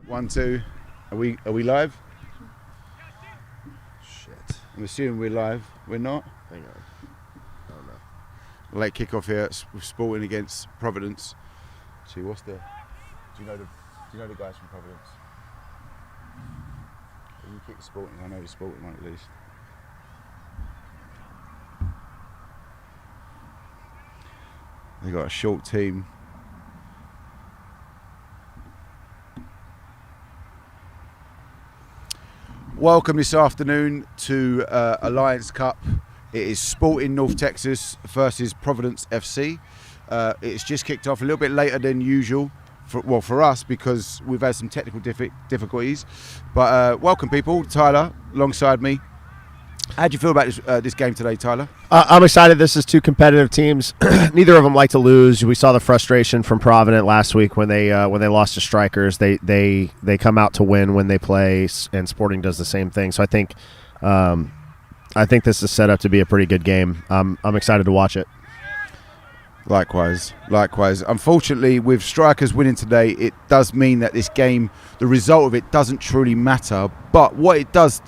1, 2. Are we live? Shit. I'm assuming we're live. We're not? Hang on. Oh no. Late kick-off here with Sporting against Providence. See, what's the? Do you know the guys from Providence? You kick Sporting. I know the Sporting one at least. They got a short team. Welcome this afternoon to Alliance Cup. It is Sporting North Texas versus Providence FC. It's just kicked off a little bit later than usual, for us, because we've had some technical difficulties. But welcome people, Tyler alongside me. How do you feel about this game today, Tyler? I'm excited. This is two competitive teams. Neither of them like to lose. We saw the frustration from Provident last week when they lost to Strikers. They come out to win when they play, and Sporting does the same thing. So I think this is set up to be a pretty good game. I'm excited to watch it. Likewise. Unfortunately, with Strikers winning today, it does mean that this game, the result of it doesn't truly matter. But what it does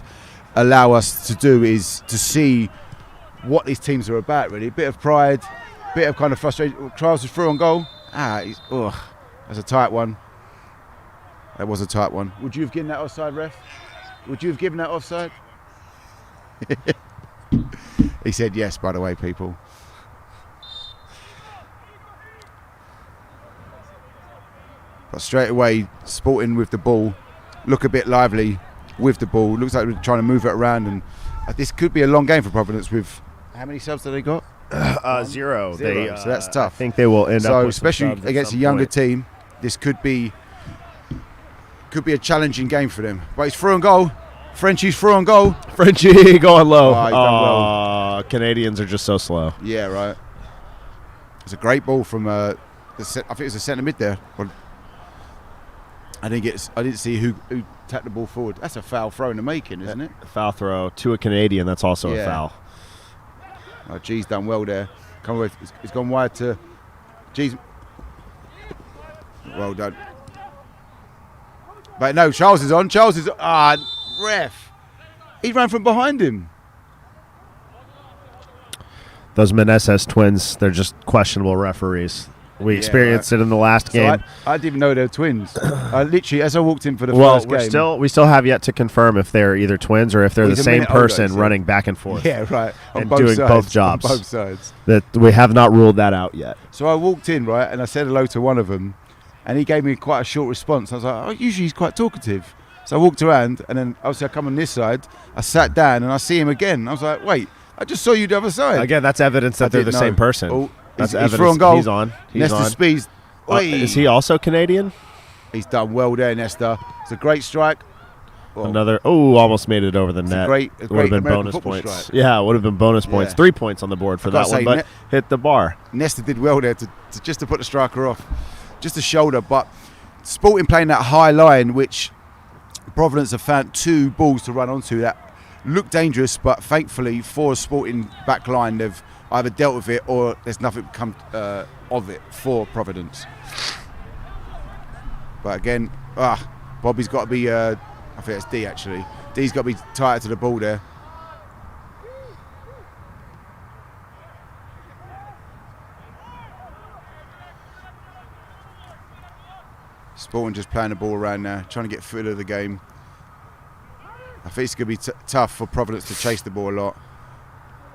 allow us to do is to see what these teams are about, really. A bit of pride, a bit of kind of frustration. Trials is through on goal. That's a tight one. That was a tight one. Would you have given that offside, ref? Would you have given that offside? He said yes, by the way, people. But straight away, Sporting with the ball, look a bit lively with the ball. Looks like we're trying to move it around, and this could be a long game for Providence. With how many subs have they got? Zero. So that's tough. I think they will end up. So with especially some subs against a younger team, this could be a challenging game for them. But it's through on goal. Frenchie's through on goal. Frenchie going low. Oh, he's done well. Canadians are just so slow. Yeah, right. It's a great ball from I think it was a centre mid there. Well, I didn't see who tapped the ball forward. That's a foul throw in the making, isn't it? A foul throw to a Canadian. That's also a foul. Oh, G's done well there. Come away. It's gone wide to G's. Well done. But no, Charles is on. Ref. He ran from behind him. Those Meneses twins, they're just questionable referees. We experienced it in the last game. I didn't even know they were twins. I literally, as I walked in for the first game. We still have yet to confirm if they're either twins or if they're the same person running back and forth. Yeah, right. And doing both jobs. On both sides. That we have not ruled that out yet. So I walked in, right, and I said hello to one of them, and he gave me quite a short response. I was like, oh, usually he's quite talkative. So I walked around, and then obviously I come on this side. I sat down, and I see him again. I was like, wait, I just saw you the other side. Again, that's evidence that they're the same person. Oh, that's he's evidence. through on goal. He's on. Nesta Speeds. Is he also Canadian? He's done well there, Nesta. It's a great strike. Another. Oh, almost made it over the net. It would have been bonus points. Strike. Yeah, it would have been bonus points. 3 points on the board for that one, but hit the bar. Nesta did well there to put the striker off. Just a shoulder, but Sporting playing that high line, which Providence have found two balls to run onto that look dangerous, but thankfully for a Sporting back line, they've either dealt with it or there's nothing come of it for Providence. But again, Bobby's got to be, I think it's D actually. D's got to be tighter to the ball there. Sporting just playing the ball around now, trying to get feel of the game. I think it's going to be tough for Providence to chase the ball a lot.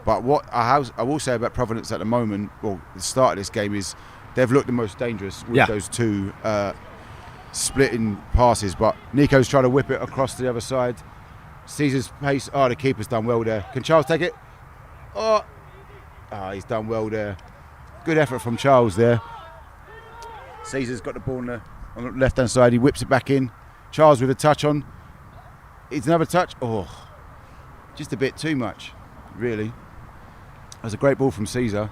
But what I will say about Providence at the moment, well, the start of this game is they've looked the most dangerous with those two splitting passes. But Nico's trying to whip it across to the other side. Caesar's pace. Oh, the keeper's done well there. Can Charles take it? He's done well there. Good effort from Charles there. Caesar's got the ball on the left-hand side. He whips it back in. Charles with a touch on. It's another touch. Just a bit too much, really. That's a great ball from Caesar.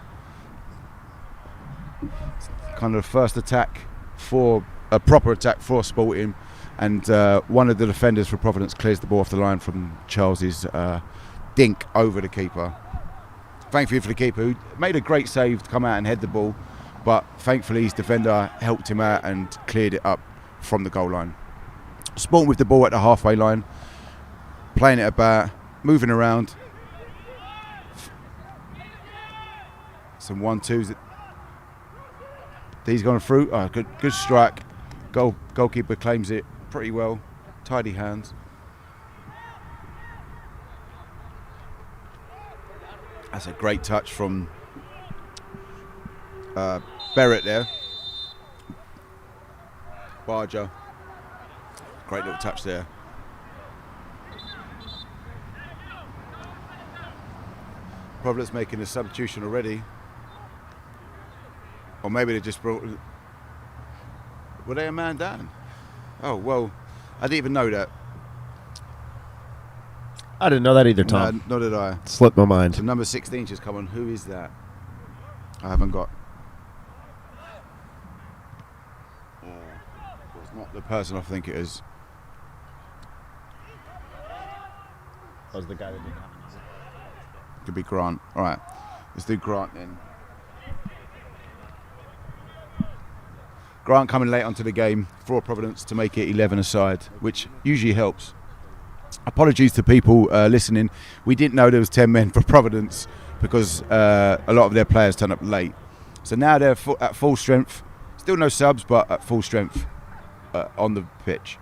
It's kind of the first attack for a proper attack for Sporting, and one of the defenders for Providence clears the ball off the line from Charles's dink over the keeper. Thankfully for the keeper, who made a great save to come out and head the ball, but thankfully his defender helped him out and cleared it up from the goal line. Sporting with the ball at the halfway line, playing it about, moving around. Some 1-2s. D's gone through. Good strike. Goalkeeper claims it pretty well. Tidy hands. That's a great touch from Barrett there. Barger. Great little touch there. Providence making a substitution already. Or maybe they just brought... Were they a man down? Oh, well, I didn't even know that. I didn't know that either, Tom. Nor did I. Slipped my mind. So number 16 just come on. Who is that? I haven't got... it's not the person I think it is. That was the guy that didn't have it. Could be Grant. All right, let's do Grant then. Grant coming late onto the game for Providence to make it 11 aside, which usually helps. Apologies to people listening. We didn't know there was 10 men for Providence because a lot of their players turned up late. So now they're at full strength. Still no subs, but at full strength on the pitch.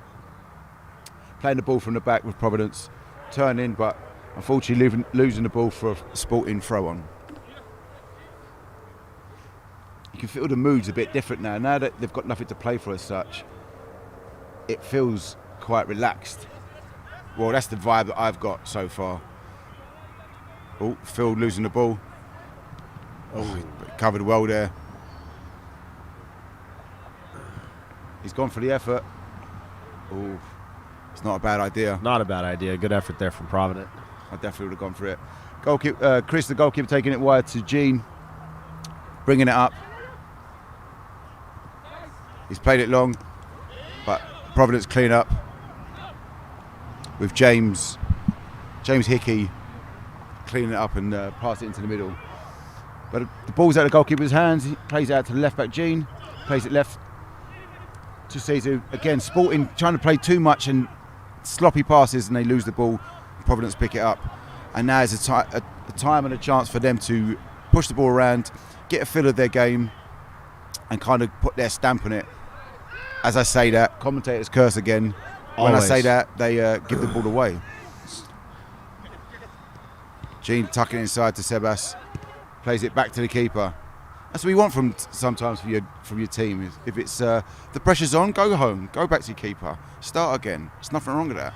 Playing the ball from the back with Providence. Turn in, but Unfortunately, losing the ball for a Sporting throw-on. You can feel the mood's a bit different now. Now that they've got nothing to play for as such, it feels quite relaxed. Well, that's the vibe that I've got so far. Oh, Phil losing the ball. Oh, he covered well there. He's gone for the effort. Oh, it's not a bad idea. Not a bad idea. Good effort there from Provident. I definitely would have gone for it. Goalkeeper, Chris, the goalkeeper, taking it wide to Gene, bringing it up. He's played it long, but Providence clean up with James Hickey cleaning it up and pass it into the middle. But the ball's out of the goalkeeper's hands. He plays it out to the left back, Gene. Plays it left to Sezu. Again, Sporting trying to play too much and sloppy passes, and they lose the ball. Providence pick it up. And now is a time and a chance for them to push the ball around, get a feel of their game, and kind of put their stamp on it. As I say that, commentators curse again. When Always. I say that, they give the ball away. Gene tucking inside to Sebas, plays it back to the keeper. That's what we want sometimes from your team. If it's the pressure's on, go home, go back to your keeper, start again. There's nothing wrong with that.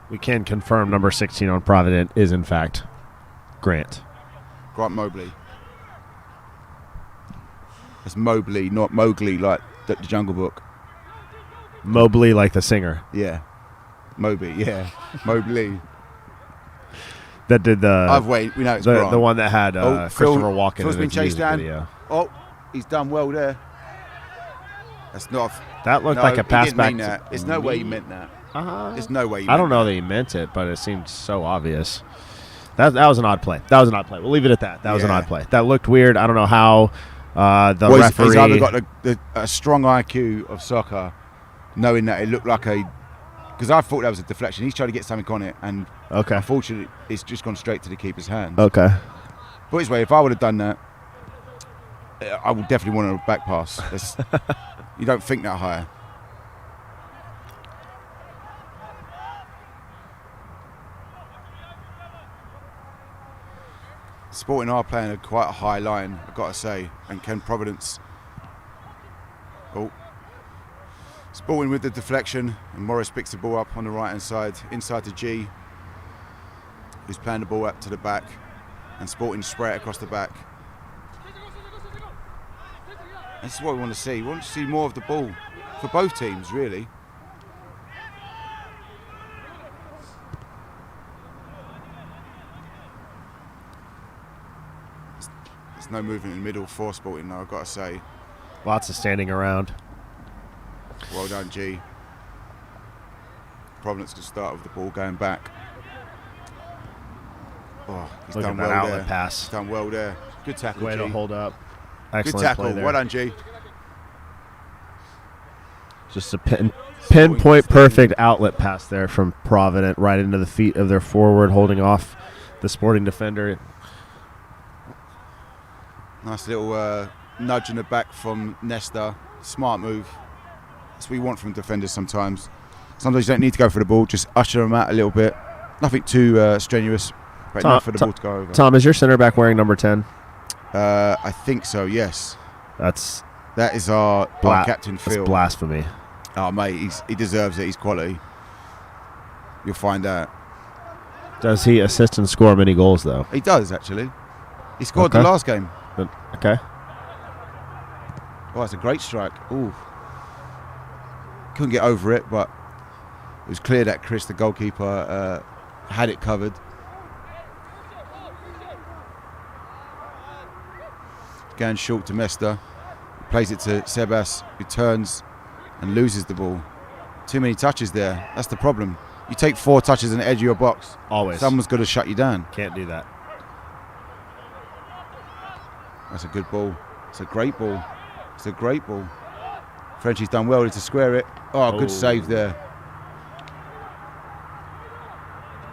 We can confirm number 16 on Provident is in fact Grant. Grant Mobley. It's Mobley, not Mowgli, like the Jungle Book. Mobley, like the singer. Yeah, Moby. Yeah, Mobley. That did the. We know it's the Grant. one that had Christopher Walken Phil's in been his chased music down. video. Oh, he's done well there. That's not. That looked No, like a pass he didn't back. mean that. There's no way he meant that. There's no way. I don't know that he meant it, but it seemed so obvious. That was an odd play. We'll leave it at that. That was an Yeah. odd play. That looked weird. I don't know how the Well, referee. he's either got a strong IQ of soccer, knowing that it looked like because I thought that was a deflection. He's trying to get something on it, and Okay. unfortunately, it's just gone straight to the keeper's hand. Okay. But this way, if I would have done that, I would definitely want a back pass. You don't think that high. Sporting are playing quite a high line, I've got to say. And can Providence... Oh. Sporting with the deflection, and Morris picks the ball up on the right-hand side, inside to G, who's playing the ball up to the back, and Sporting spray it across the back. This is what we want to see. We want to see more of the ball for both teams, really. There's no movement in the middle for Sporting, though, I've got to say. Lots of standing around. Well done, G. Providence can start with the ball going back. Oh, he's Look done at that well outlet there. pass. He's done well there. Good tackle, Way G. to hold up. Good Excellent tackle. play there. Well done, G. Just a pinpoint perfect outlet pass there from Provident right into the feet of their forward, holding off the Sporting defender. Nice little nudge in the back from Nesta. Smart move. That's what you want from defenders sometimes. Sometimes you don't need to go for the ball, just usher them out a little bit. Nothing too strenuous, but enough for the ball to go over. Tom, is your center back wearing number 10? I think so, yes. That is our captain, Phil. That's blasphemy. Oh, mate, he deserves it. He's quality. You'll find out. Does he assist and score many goals, though? He does, actually. He scored the last game. Okay. Oh, that's a great strike. Ooh. Couldn't get over it, but it was clear that Chris, the goalkeeper, had it covered. Going short to Mester. Plays it to Sebas, who turns and loses the ball. Too many touches there. That's the problem. You take 4 touches on the edge of your box. Always. Someone's got to shut you down. Can't do that. That's a good ball. It's a great ball. It's a great ball. Frenchie's done well to square it. Oh, good save there.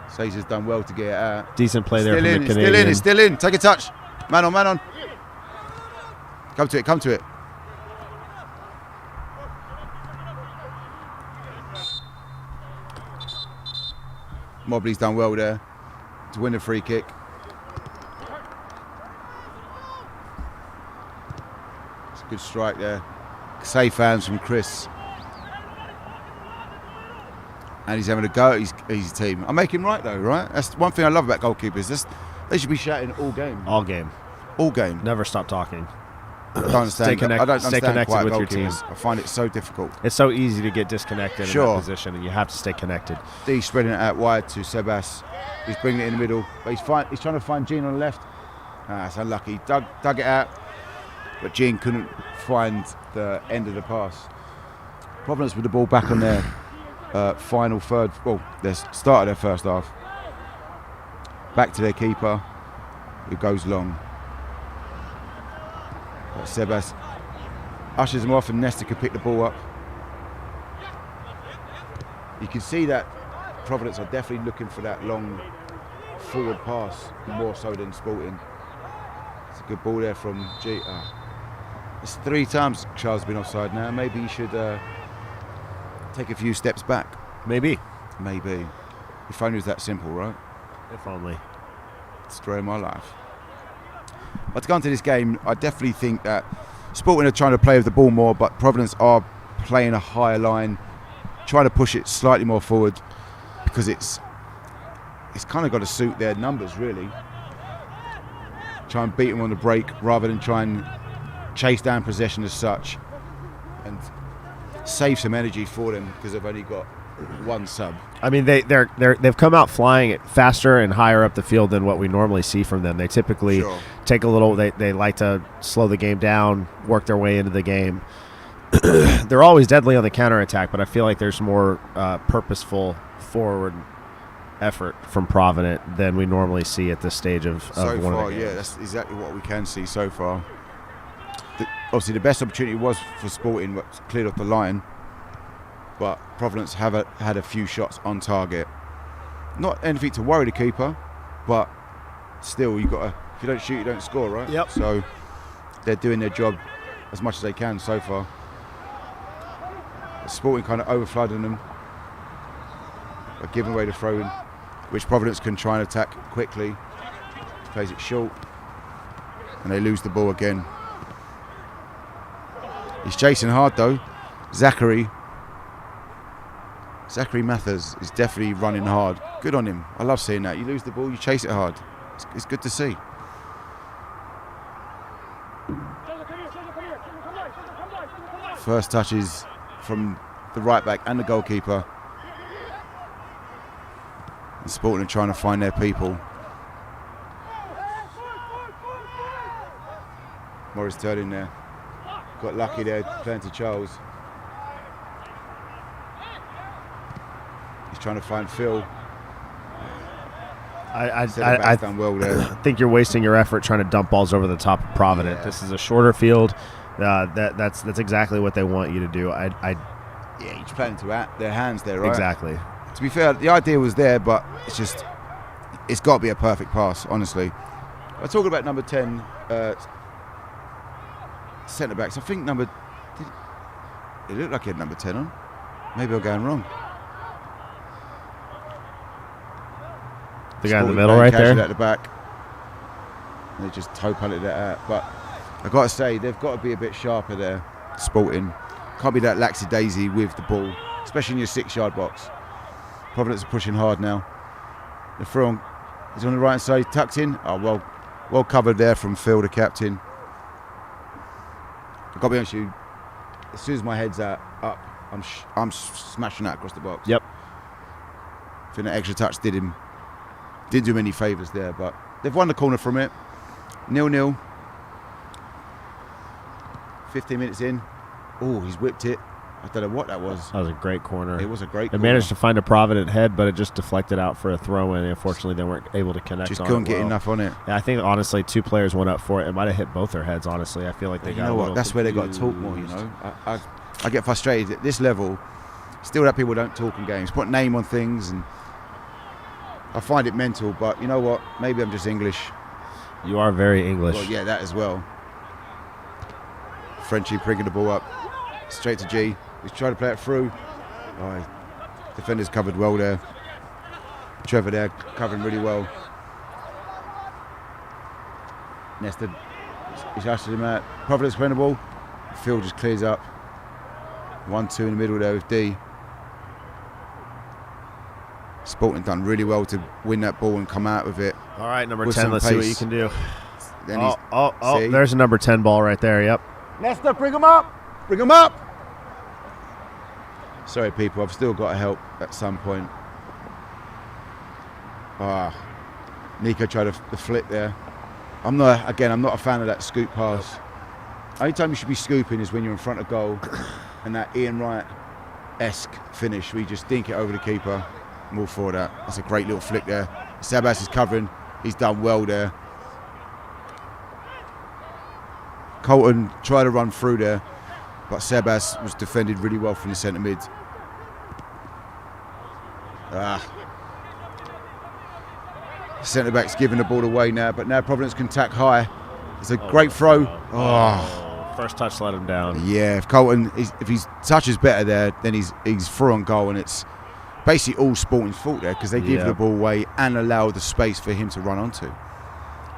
Cesar's done well to get it out. Decent play there from the Canadian. Still in, it's still in. Take a touch. Man on, man on. Come to it, come to it. Mobley's done well there to win the free kick. It's a good strike there. Safe hands from Chris. And he's having a go at his team. I make him right though, right? That's one thing I love about goalkeepers. They should be shouting all game. All game. All game. Never stop talking. I don't understand. Stay connected quiet with your team. I find it so difficult. It's so easy to get disconnected in that position, and you have to stay connected. D spreading it out wide to Sebas. He's bringing it in the middle, but he's trying to find Gene on the left. It's unlucky. Dug it out, but Gene couldn't find the end of the pass. Providence with the ball back on their final third. Well, they started their first half. Back to their keeper, who goes long. But Sebas ushers him off, and Nesta can pick the ball up. You can see that Providence are definitely looking for that long forward pass, more so than Sporting. It's a good ball there from G. It's 3 times Charles has been offside now. Maybe he should take a few steps back. Maybe. If only it was that simple, right? If only. Destroying my life. But to go into this game, I definitely think that Sporting are trying to play with the ball more, but Providence are playing a higher line, trying to push it slightly more forward, because it's kind of got to suit their numbers, really. Try and beat them on the break rather than try and chase down possession as such, and save some energy for them because they've only got one sub. I mean, they've come out flying it faster and higher up the field than what we normally see from them. They typically take a little. They like to slow the game down, work their way into the game. They're always deadly on the counterattack, but I feel like there's more purposeful forward effort from Provident than we normally see at this stage of so one far. of the games. Yeah, that's exactly what we can see so far. Obviously, the best opportunity was for Sporting, but cleared off the line. But Providence have had a few shots on target. Not anything to worry the keeper, but still, if you don't shoot, you don't score, right? Yep. So they're doing their job as much as they can so far. Sporting kind of overflooding them, but giving away the throw-in, which Providence can try and attack quickly. Plays it short, and they lose the ball again. He's chasing hard though. Zachary Mathers is definitely running hard. Good on him. I love seeing that. You lose the ball, you chase it hard. It's good to see. First touches from the right back and the goalkeeper. And Sporting are trying to find their people. Morris turned in there. Got lucky there, playing to Charles. He's trying to find Phil. I done well there. think you're wasting your effort trying to dump balls over the top of Provident. Yeah. This is a shorter field. That's exactly what they want you to do. Yeah, you're just playing to their hands there, right? Exactly. To be fair, the idea was there, but it's got to be a perfect pass, honestly. I'm talking about number 10 centre backs. I think it looked like he had number 10 on. Maybe I'm going wrong. The guy in the middle right there? At the back. And they just toe-punted it out. But I've got to say, they've got to be a bit sharper there, Sporting. Can't be that laxy-daisy with the ball, especially in your 6-yard box. Providence are pushing hard now. The throw is on the right side, tucked in. Oh, well covered there from Phil, the captain. I've got to be honest with you, as soon as my head's up, I'm smashing that across the box. Yep. I think that extra touch didn't do him any favours there, but they've won the corner from it. 0-0. 15 minutes in. Oh, he's whipped it. I don't know what that was. That was a great corner. It was a great corner. They managed to find a Provident head, but it just deflected out for a throw-in. Unfortunately, they weren't able to connect. Just couldn't get enough on it. Yeah, I think, honestly, 2 players went up for it. It might have hit both their heads, honestly. I feel like they got a little That's confused. where they got to talk more, you know. I get frustrated at this level. Still that people don't talk in games. Put name on things, and I find it mental, but you know what? Maybe I'm just English. You are very English. Well, yeah, that as well. Frenchie bringing the ball up. Straight to G. He's trying to play it through. Oh, defender's covered well there. Trevor there covering really well. Nesta is ushered him out. Providence win the ball. Phil just clears up. 1-2 in the middle there with D. Sporting done really well to win that ball and come out with it. All right, number with 10, let's see what you pace. can do. Then Oh, there's a number 10 ball right there, yep. Nesta, bring him up! Bring him up! Sorry, people, I've still got to help at some point. Nico tried the flip there. I'm not a fan of that scoop pass. Only time you should be scooping is when you're in front of goal and that Ian Wright-esque finish where you just dink it over the keeper. I'm all for that. That's a great little flick there. Sebas is covering. He's done well there. Colton tried to run through there, but Sebas was defended really well from the centre mid. Centre back's giving the ball away now, but now Providence can tack high. It's a great throw. First touch let him down. Yeah, if Colton, if his touch is better there, then he's through on goal, and it's basically all Sporting's fault there because they give the ball away and allow the space for him to run onto.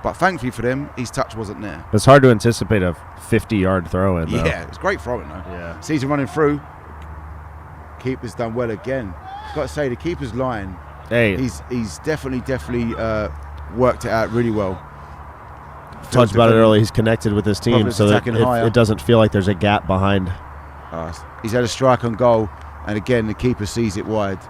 But thankfully for them, his touch wasn't there. It's hard to anticipate a 50-yard throw in, though. Yeah, it's great throwing, though. Yeah. Sees him running through. Keeper's done well again. Got to say, the keeper's line, he's definitely worked it out really well. Talked about it earlier. He's connected with his team, so that it doesn't feel like there's a gap behind. He's had a strike on goal, and again, the keeper sees it wide.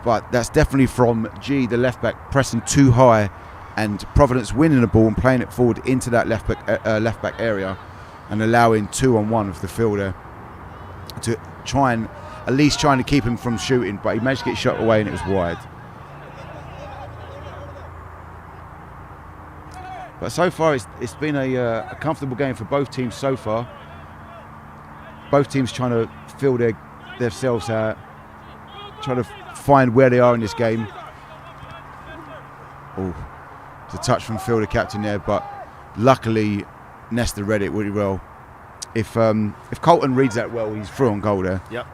But that's definitely from G, the left back, pressing too high, and Providence winning the ball and playing it forward into that left back area, and allowing 2-on-1 of the fielder to trying to keep him from shooting. But he managed to get shot away, and it was wide. But so far, it's been a comfortable game for both teams so far. Both teams trying to fill themselves out, trying to find where they are in this game. It's a touch from Phil, the captain there, but luckily Nesta read it really well. If Colton reads that well, he's through on goal there. Yep.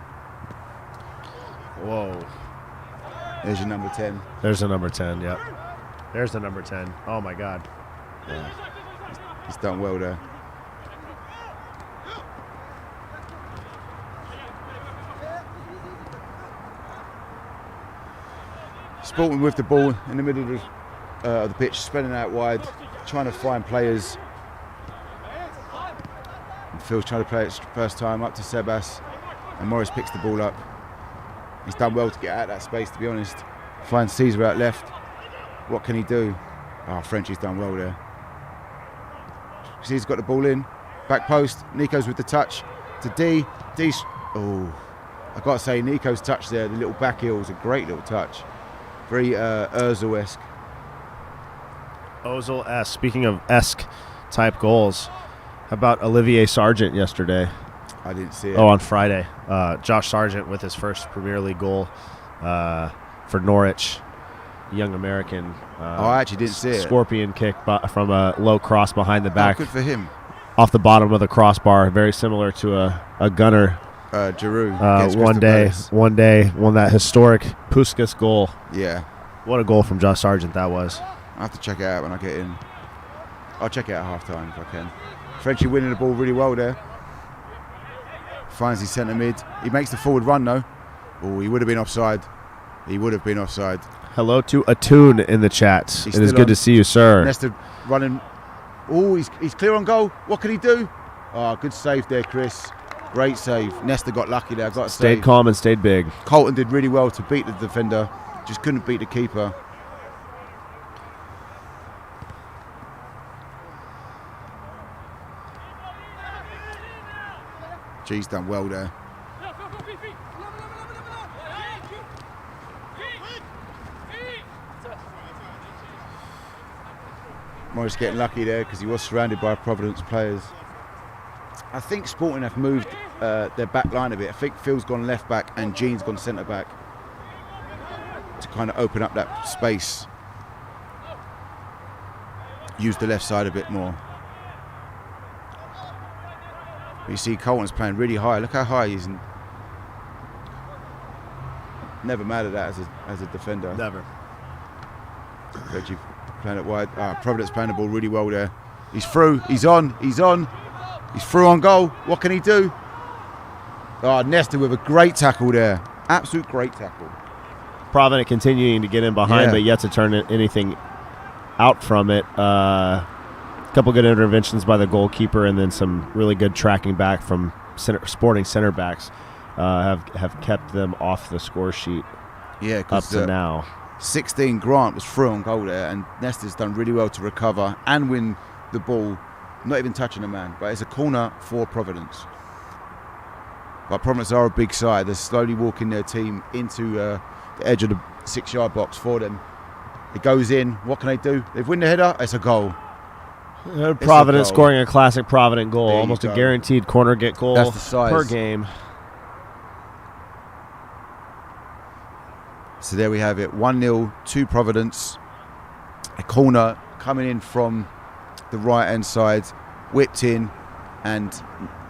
Whoa. There's your number 10. There's the number 10, yep. There's the number 10. Oh, my God. Yeah. He's done well there. Sporting with the ball in the middle of the pitch, spreading out wide, trying to find players. And Phil's trying to play it first time up to Sebas, and Morris picks the ball up. He's done well to get out of that space, to be honest. Finds Caesar out left. What can he do? Frenchie's done well there. Caesar's got the ball in, back post. Nico's with the touch to D. I've got to say, Nico's touch there, the little back heel, was a great little touch. Very Ozil-esque. Ozil-esque. Speaking of esque type goals, how about Olivier Sargent yesterday? I didn't see it. On Friday. Josh Sargent with his first Premier League goal for Norwich. Young American. I actually didn't see it. Scorpion kick from a low cross behind the back. Good for him. Off the bottom of the crossbar, very similar to a gunner. Giroud. One day won that historic Puskas goal. Yeah. What a goal from Josh Sargent that was. I'll have to check it out when I get in. I'll check it out at half-time if I can. Frenchie winning the ball really well there. Finds his centre mid. He makes the forward run though. He would have been offside. Hello to Atune in the chat. It is good to see you, sir. Nesta running. He's clear on goal. What can he do? Good save there, Chris. Great save. Nesta got lucky there. Stayed calm and stayed big. Colton did really well to beat the defender. Just couldn't beat the keeper. G's done well there. Morris getting lucky there because he was surrounded by Providence players. I think Sporting have moved their back line a bit. I think Phil's gone left back and Gene's gone centre back to kind of open up that space. Use the left side a bit more. But you see Colton's playing really high. Look how high he is. never mad at that as a defender. Never. Reggie playing it wide. Providence playing the ball really well there. He's through. He's on. He's through on goal. What can he do? Nesta with a great tackle there. Absolute great tackle. Provident continuing to get in behind, but yet to turn anything out from it. A couple good interventions by the goalkeeper, and then some really good tracking back from Sporting center backs have kept them off the score sheet. Yeah, up to now. 16 Grant was through on goal there, and Nesta's done really well to recover and win the ball, not even touching a man. But it's a corner for Providence. But Providence are a big side. They're slowly walking their team into the edge of the 6-yard box for them. It goes in. What can they do? They've won the header. It's a goal. Providence scoring a classic Provident goal. Almost a go. Guaranteed corner get goal That's the size. Per game. So there we have it. 1-0 to Providence. A corner coming in from the right-hand side. Whipped in. And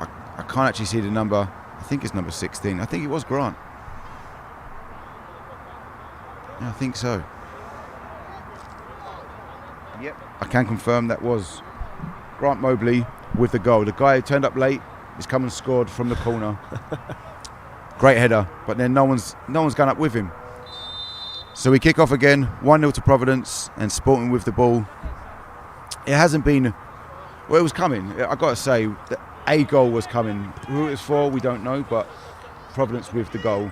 I can't actually see the number. I think it's number 16. I think it was Grant. Yeah, I think so. Yep. I can confirm that was Grant Mobley with the goal. The guy who turned up late has come and scored from the corner. Great header, but then no one's gone up with him. So we kick off again, 1-0 to Providence, and Sporting with the ball. It hasn't been, well, it was coming. I got to say, a goal was coming. Who it was for, we don't know, but Providence with the goal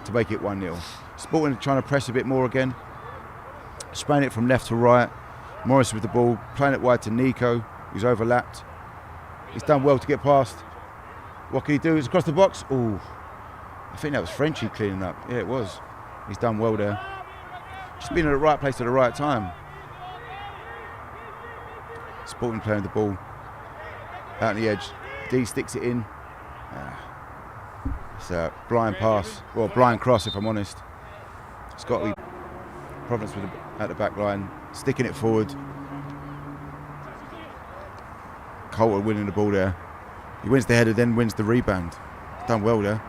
to make it 1-0. Sporting trying to press a bit more again, spraying it from left to right. Morris with the ball, playing it wide to Nico, who's overlapped. He's done well to get past. What can he do? It's across the box. Ooh, I think that was Frenchie cleaning up. Yeah, it was. He's done well there. Just been at the right place at the right time. Sporting playing the ball out on the edge. D sticks it in. It's a blind pass, well, blind cross if I'm honest. It's got to be Providence at the back line, sticking it forward. Coulter winning the ball there. He wins the header, then wins the rebound. Done well there.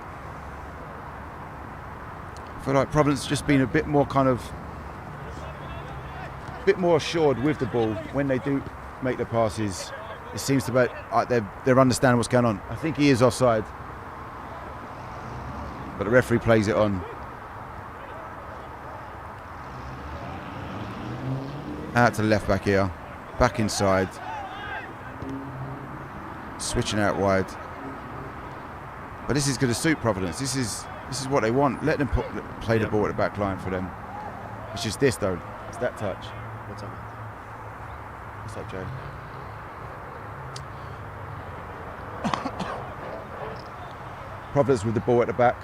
I feel like Providence has just been a bit more assured with the ball when they do make the passes. It seems to be like they're understanding what's going on. I think he is offside, but the referee plays it on. Out to the left back here, back inside, switching out wide. But this is going to suit Providence. This is what they want. Let them play the ball at the back line for them. It's just this though. It's that touch. What's up? What's up, Joe? Providence with the ball at the back,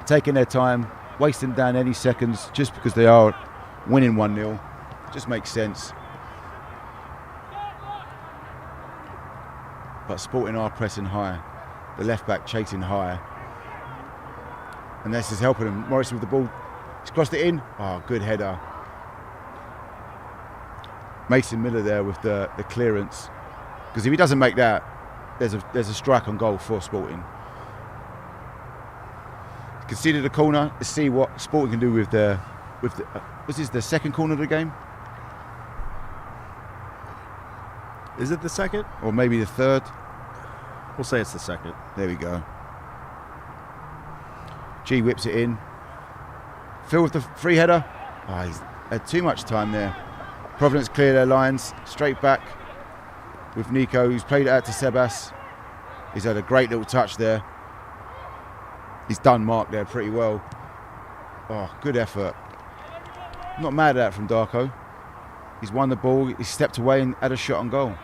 taking their time, wasting down any seconds just because they are winning 1-0. Just makes sense. But Sporting are pressing high. The left back chasing high. And this is helping him. Morris with the ball. He's crossed it in. Oh, good header. Mason Miller there with the clearance. Because if he doesn't make that, there's a strike on goal for Sporting. Conceded the corner. Let's see what Sporting can do with the. Was this the second corner of the game? Is it the second? Or maybe the third? We'll say it's the second. There we go. G whips it in. Phil with the free header. Oh, he's had too much time there. Providence clear their lines. Straight back with Nico, who's played it out to Sebas. He's had a great little touch there. He's done Mark there pretty well. Oh, good effort. Not mad at that from Darko. He's won the ball. He stepped away and had a shot on goal.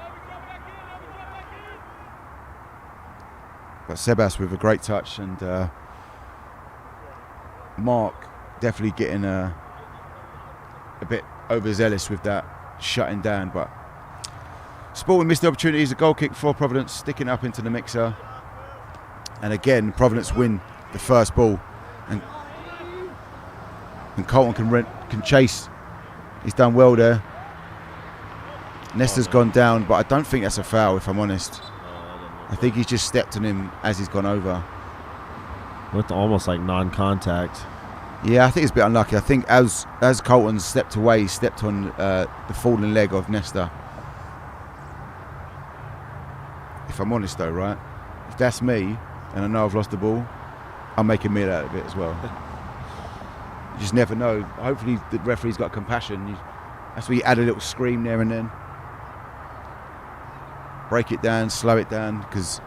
But Sebas with a great touch, and Mark definitely getting a bit overzealous with that shutting down. But Sporting missed the opportunity. It's a goal kick for Providence, sticking up into the mixer. And again, Providence win the first ball, and Colton can chase. He's done well there. Nesta's gone down, but I don't think that's a foul, if I'm honest. I think he's just stepped on him as he's gone over. Looked almost like non-contact. Yeah, I think it's a bit unlucky. I think as Colton stepped away, he stepped on the falling leg of Nesta. If I'm honest though, right? If that's me and I know I've lost the ball, I'll make a meal out of it as well. You just never know. Hopefully the referee's got compassion. That's where you add a little scream there and then. Break it down, slow it down, because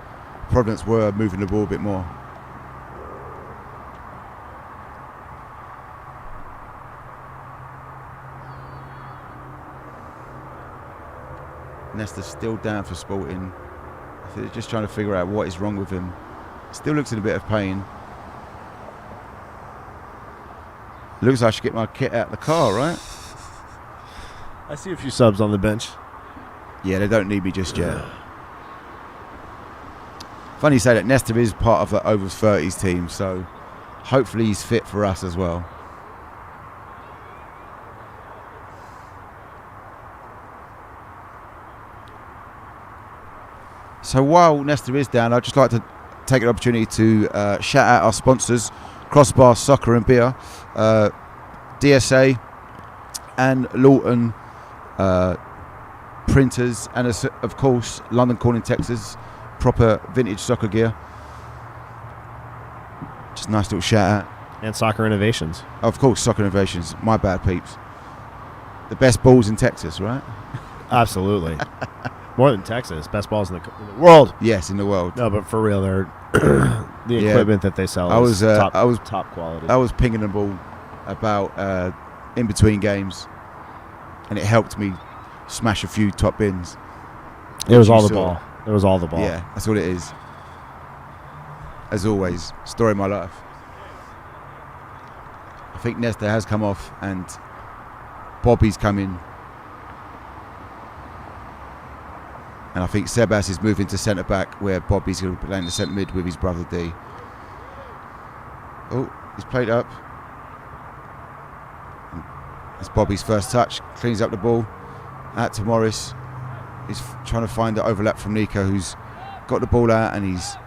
Providence were moving the ball a bit more. Nesta's still down for Sporting. I think they're just trying to figure out what is wrong with him. Still looks in a bit of pain. Looks like I should get my kit out of the car, right? I see a few subs on the bench. Yeah, they don't need me just yet. Funny you say that. Nesta is part of the over 30s team, so hopefully he's fit for us as well. So while Nesta is down, I'd just like to take an opportunity to shout out our sponsors, Crossbar Soccer and Beer, DSA and Lawton Printers, and of course London Calling Texas, proper vintage soccer gear. Just a nice little shout out. And Soccer Innovations. Of course, Soccer Innovations. My bad, peeps. The best balls in Texas, right? Absolutely. More than Texas. Best balls in the world. Yes, in the world. No, but for real, they're the equipment that they sell is top quality. I was pinging the ball about in between games, and it helped me smash a few top bins. It was all the ball. It was all the ball. Yeah, that's what it is. As always, story of my life. I think Nesta has come off, and Bobby's come in. And I think Sebas is moving to centre-back, where Bobby's going to be playing the centre-mid with his brother D. Oh, he's played up. It's Bobby's first touch. Cleans up the ball. Out to Morris. He's trying to find the overlap from Nico, who's got the ball out, and he's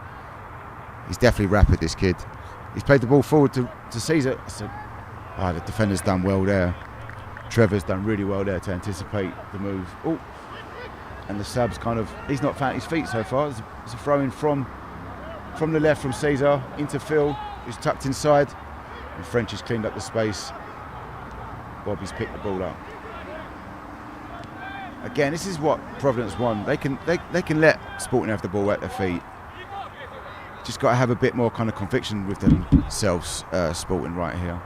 definitely rapid, this kid. He's played the ball forward to Caesar. The defender's done well there. Trevor's done really well there to anticipate the move. Oh. And the subs he's not found his feet so far. It's a throw in from the left from Cesar into Phil, who's tucked inside. And French has cleaned up the space. Bobby's picked the ball up. Again, this is what Providence won. They can let Sporting have the ball at their feet. Just got to have a bit more kind of conviction with themselves, Sporting right here.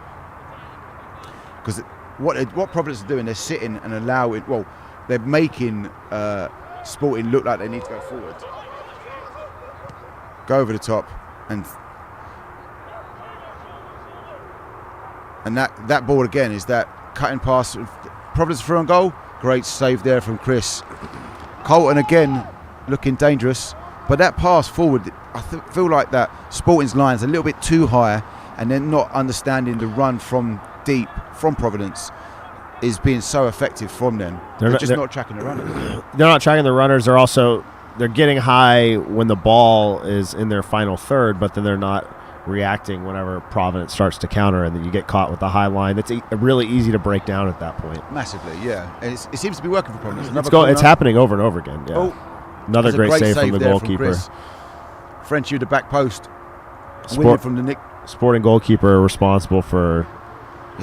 Because what Providence are doing, they're sitting and allowing. Well, they're making Sporting look like they need to go forward. Go over the top, and that ball again is that cutting pass. Providence through on goal. Great save there from Chris. Colton again looking dangerous, but that pass forward, I feel like that Sporting's line's a little bit too high, and they're not understanding the run from deep from Providence is being so effective from them. They're just not tracking the runners. They're not tracking the runners. They're getting high when the ball is in their final third, but then they're not reacting whenever Providence starts to counter, and then you get caught with the high line. It's really easy to break down at that point. Massively, yeah. And it seems to be working for Providence. It's happening over and over again. Yeah. Another great save from the goalkeeper. Frenchie with the back post. Winning from the nick. Sporting goalkeeper responsible for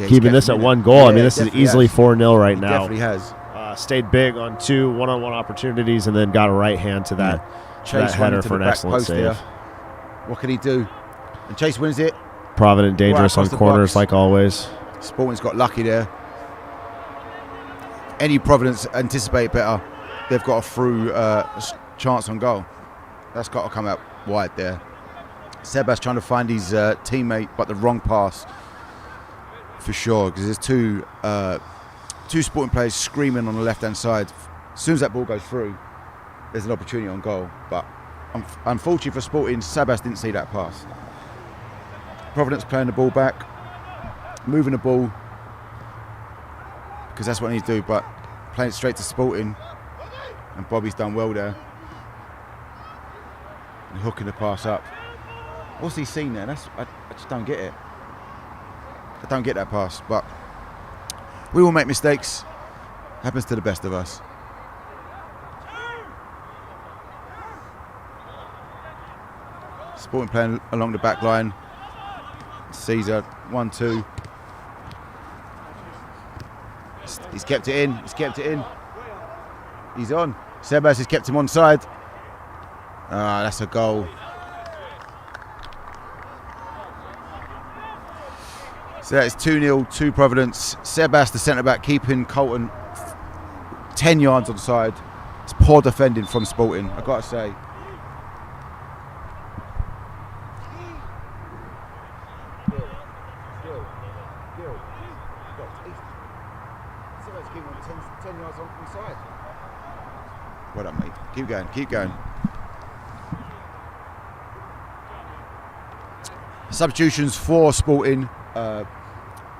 keeping this at one goal. I mean, this is easily 4-0 right now. Definitely has. Stayed big on 2 one-on-one opportunities, and then got a right hand to that header for an excellent save. There. What can he do? And Chase wins it. Provident dangerous on corners like always. Sporting's got lucky there. Any Providence anticipate better, they've got a through chance on goal. That's got to come out wide there. Sebas trying to find his teammate, but the wrong pass for sure, because there's two Sporting players screaming on the left-hand side. As soon as that ball goes through, there's an opportunity on goal. But unfortunately for Sporting, Sebas didn't see that pass. Providence playing the ball back, moving the ball, because that's what they need to do, but playing it straight to Sporting, and Bobby's done well there. And hooking the pass up. What's he seen there? I just don't get it. I don't get that pass, but we will make mistakes. Happens to the best of us. Sporting playing along the back line. Caesar, 1-2. He's kept it in. He's kept it in. He's on. Sebas has kept him on side. Ah, that's a goal. So that is 2-0 to Providence. Sebas, the centre-back, keeping Colton 10 yards on side. It's poor defending from Sporting, I've got to say. Well done, mate. Keep going, keep going. Substitutions for Sporting.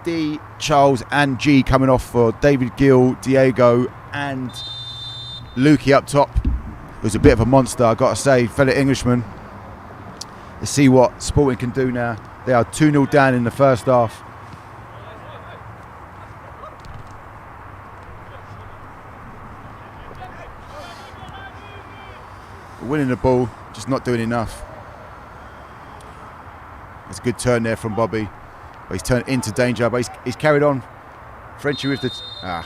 D, Charles and G coming off for David Gill, Diego and Lukey up top, who's a bit of a monster, I've got to say, fellow Englishman. Let's see what Sporting can do now. They are 2-0 down in the first half. Winning the ball, just not doing enough. It's a good turn there from Bobby. But he's turned into danger, but he's carried on. Frenchie with the...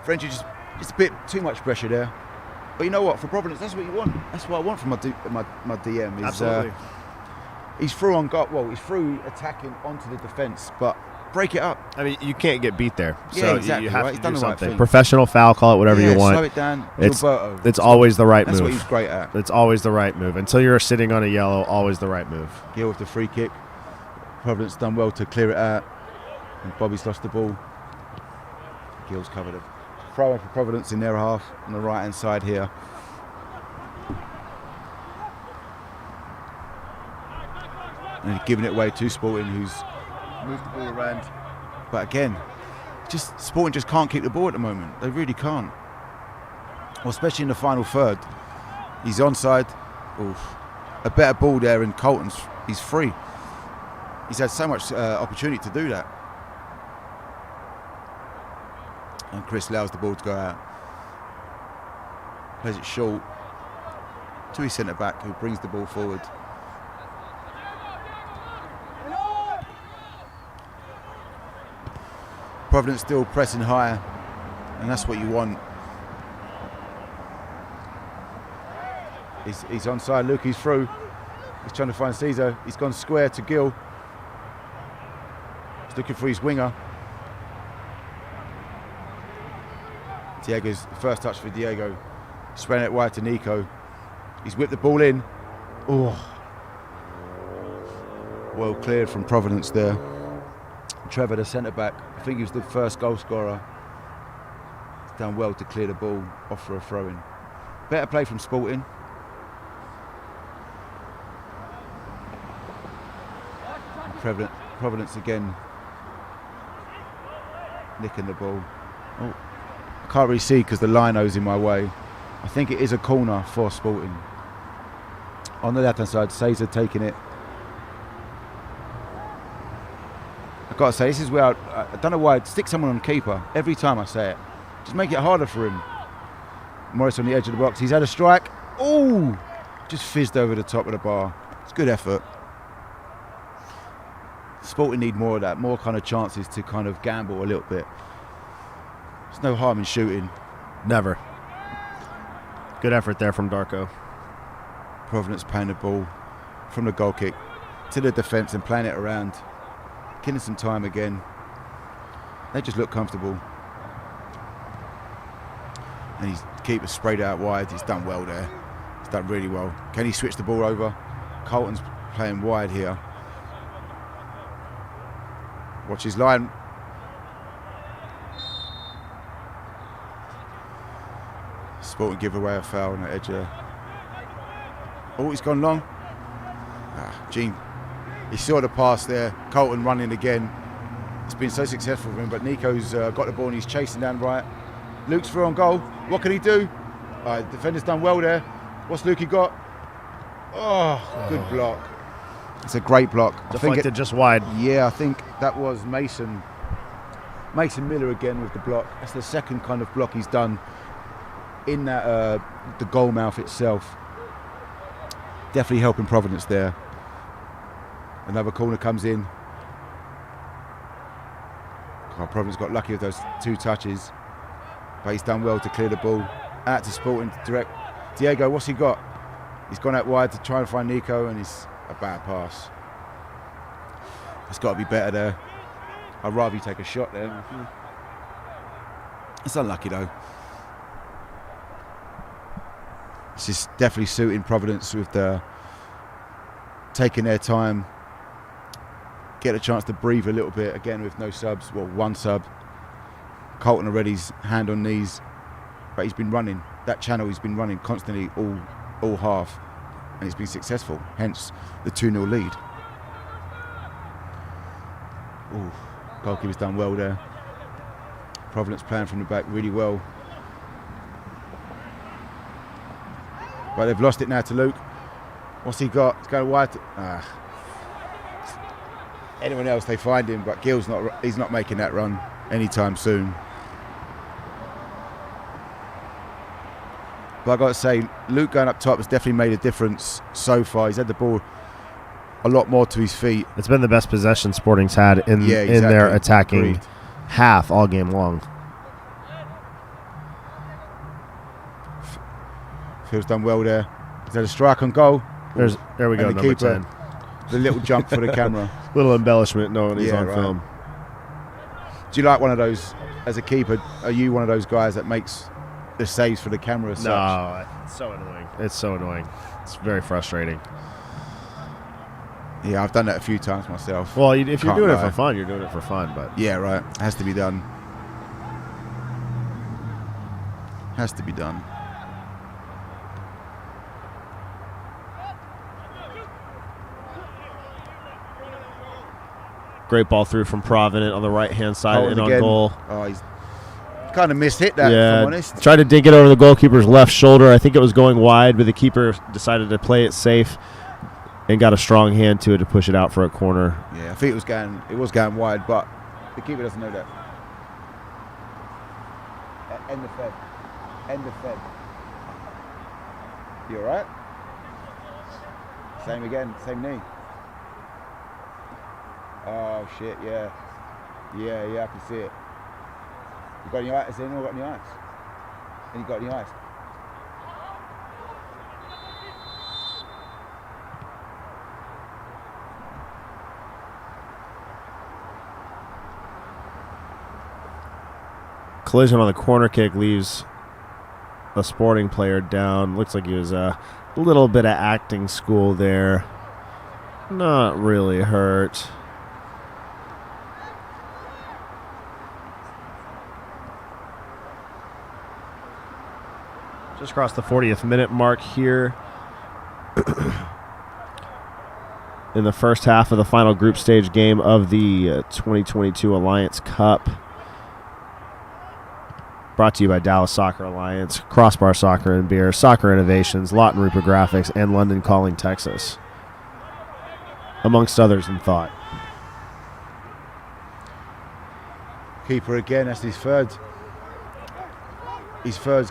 Frenchie just a bit too much pressure there. But you know what? For Providence, that's what you want. That's what I want from my DM. Absolutely. He's through on goal. Well, he's through attacking onto the defence, but break it up. I mean, you can't get beat there. Yeah, so exactly. You have Right? to do He's done the right something. thing. Professional foul, call it whatever you want. Slow it down. It's Gilberto. always the right That's move. what he's great at. It's always the right move. Until you're sitting on a yellow, always the right move. Gill with the free kick. Providence done well to clear it out. And Bobby's lost the ball. Gill's covered it. Throw in for Providence in their half on the right hand side here. And he's giving it away to Sporting, who's moved the ball around. But again, Sporting just can't keep the ball at the moment. They really can't. Well, especially in the final third. He's onside. Oof. A better ball there, and Colton's he's free. He's had so much opportunity to do that. And Chris allows the ball to go out. Plays it short to his centre back, who brings the ball forward. Providence still pressing higher, and that's what you want. He's onside. Luke, he's through. He's trying to find Caesar. He's gone square to Gill. He's looking for his winger. Diego's first touch for Diego. Spraying it wide to Nico. He's whipped the ball in. Oh. Well cleared from Providence there. Trevor, the centre-back, I think he was the first goal scorer. He's done well to clear the ball off for a throw-in. Better play from Sporting. Providence again nicking the ball. Oh, I can't really see because the lino's in my way. I think it is a corner for Sporting. On the left-hand side, Caesar taking it. I've got to say, this is where I don't know why I'd stick someone on keeper every time I say it. Just make it harder for him. Morris on the edge of the box. He's had a strike. Oh, just fizzed over the top of the bar. It's good effort. Sporting need more of that, more kind of chances to kind of gamble a little bit. There's no harm in shooting. Never. Good effort there from Darko. Providence playing the ball from the goal kick to the defence and playing it around. Killing some time again. They just look comfortable. And his keeper sprayed it out wide. He's done well there. He's done really well. Can he switch the ball over? Colton's playing wide here. Watch his line. Sporting give away a foul on the edge there. Oh, he's gone long. Gene, he saw the pass there. Colton running again. It's been so successful for him, but Nico's got the ball and he's chasing down right. Luke's through on goal. What can he do? Defender's done well there. What's Lukey got? Oh, good block. It's a great block. Deflected just wide. Yeah, I think that was Mason Miller again with the block. That's the second kind of block he's done in that the goal mouth itself. Definitely helping Providence there. Another corner comes in. Oh, Providence got lucky with those 2 touches, but he's done well to clear the ball. Out to Sporting direct. Diego, what's he got? He's gone out wide to try and find Nico, and it's a bad pass. It's got to be better there. I'd rather you take a shot there. It's unlucky though. This is definitely suiting Providence with the taking their time, get a chance to breathe a little bit again with no subs. Well, 1 sub. Colton already's hand on knees, but he's been running that channel. He's been running constantly all half, and he's been successful. Hence the 2-0 lead. Ooh, goalkeeper's done well there. Providence playing from the back really well. But they've lost it now to Luke. What's he got? He's going wide. Anyone else, they find him, but Gill's he's not making that run anytime soon. But I got to say, Luke going up top has definitely made a difference so far. He's had the ball a lot more to his feet. It's been the best possession Sporting's had in their attacking half all game long. Phil's done well there. Is that a strike on goal? There we go, the number keeper, 10. The little jump for the camera. Little embellishment knowing he's on film. Do you like one of those as a keeper? Are you one of those guys that makes the saves for the camera as such? No, it's so annoying. It's so annoying. It's very frustrating. Yeah, I've done that a few times myself. Well, if you're doing it for fun, you're doing it for fun. But yeah, right. It has to be done. Has to be done. Great ball through from Provident on the right-hand side and on goal. Oh, he's kind of mishit that, if I'm honest. Tried to dink it over the goalkeeper's left shoulder. I think it was going wide, but the keeper decided to play it safe and got a strong hand to it to push it out for a corner. Yeah, I think it was going wide, but the keeper doesn't know that. End the Fed. End the Fed. You all right? Same again, same knee. Oh shit, yeah. Yeah, I can see it. You got any ice? Has anyone got any ice? Any got any ice? Collision on the corner kick leaves a Sporting player down. Looks like he was a little bit of acting school there. Not really hurt. Just crossed the 40th minute mark here in the first half of the final group stage game of the 2022 Alliance Cup. Brought to you by Dallas Soccer Alliance, Crossbar Soccer and Beer, Soccer Innovations, Lawton Rupert Graphics, and London Calling Texas, amongst others in thought. Keeper again, that's his third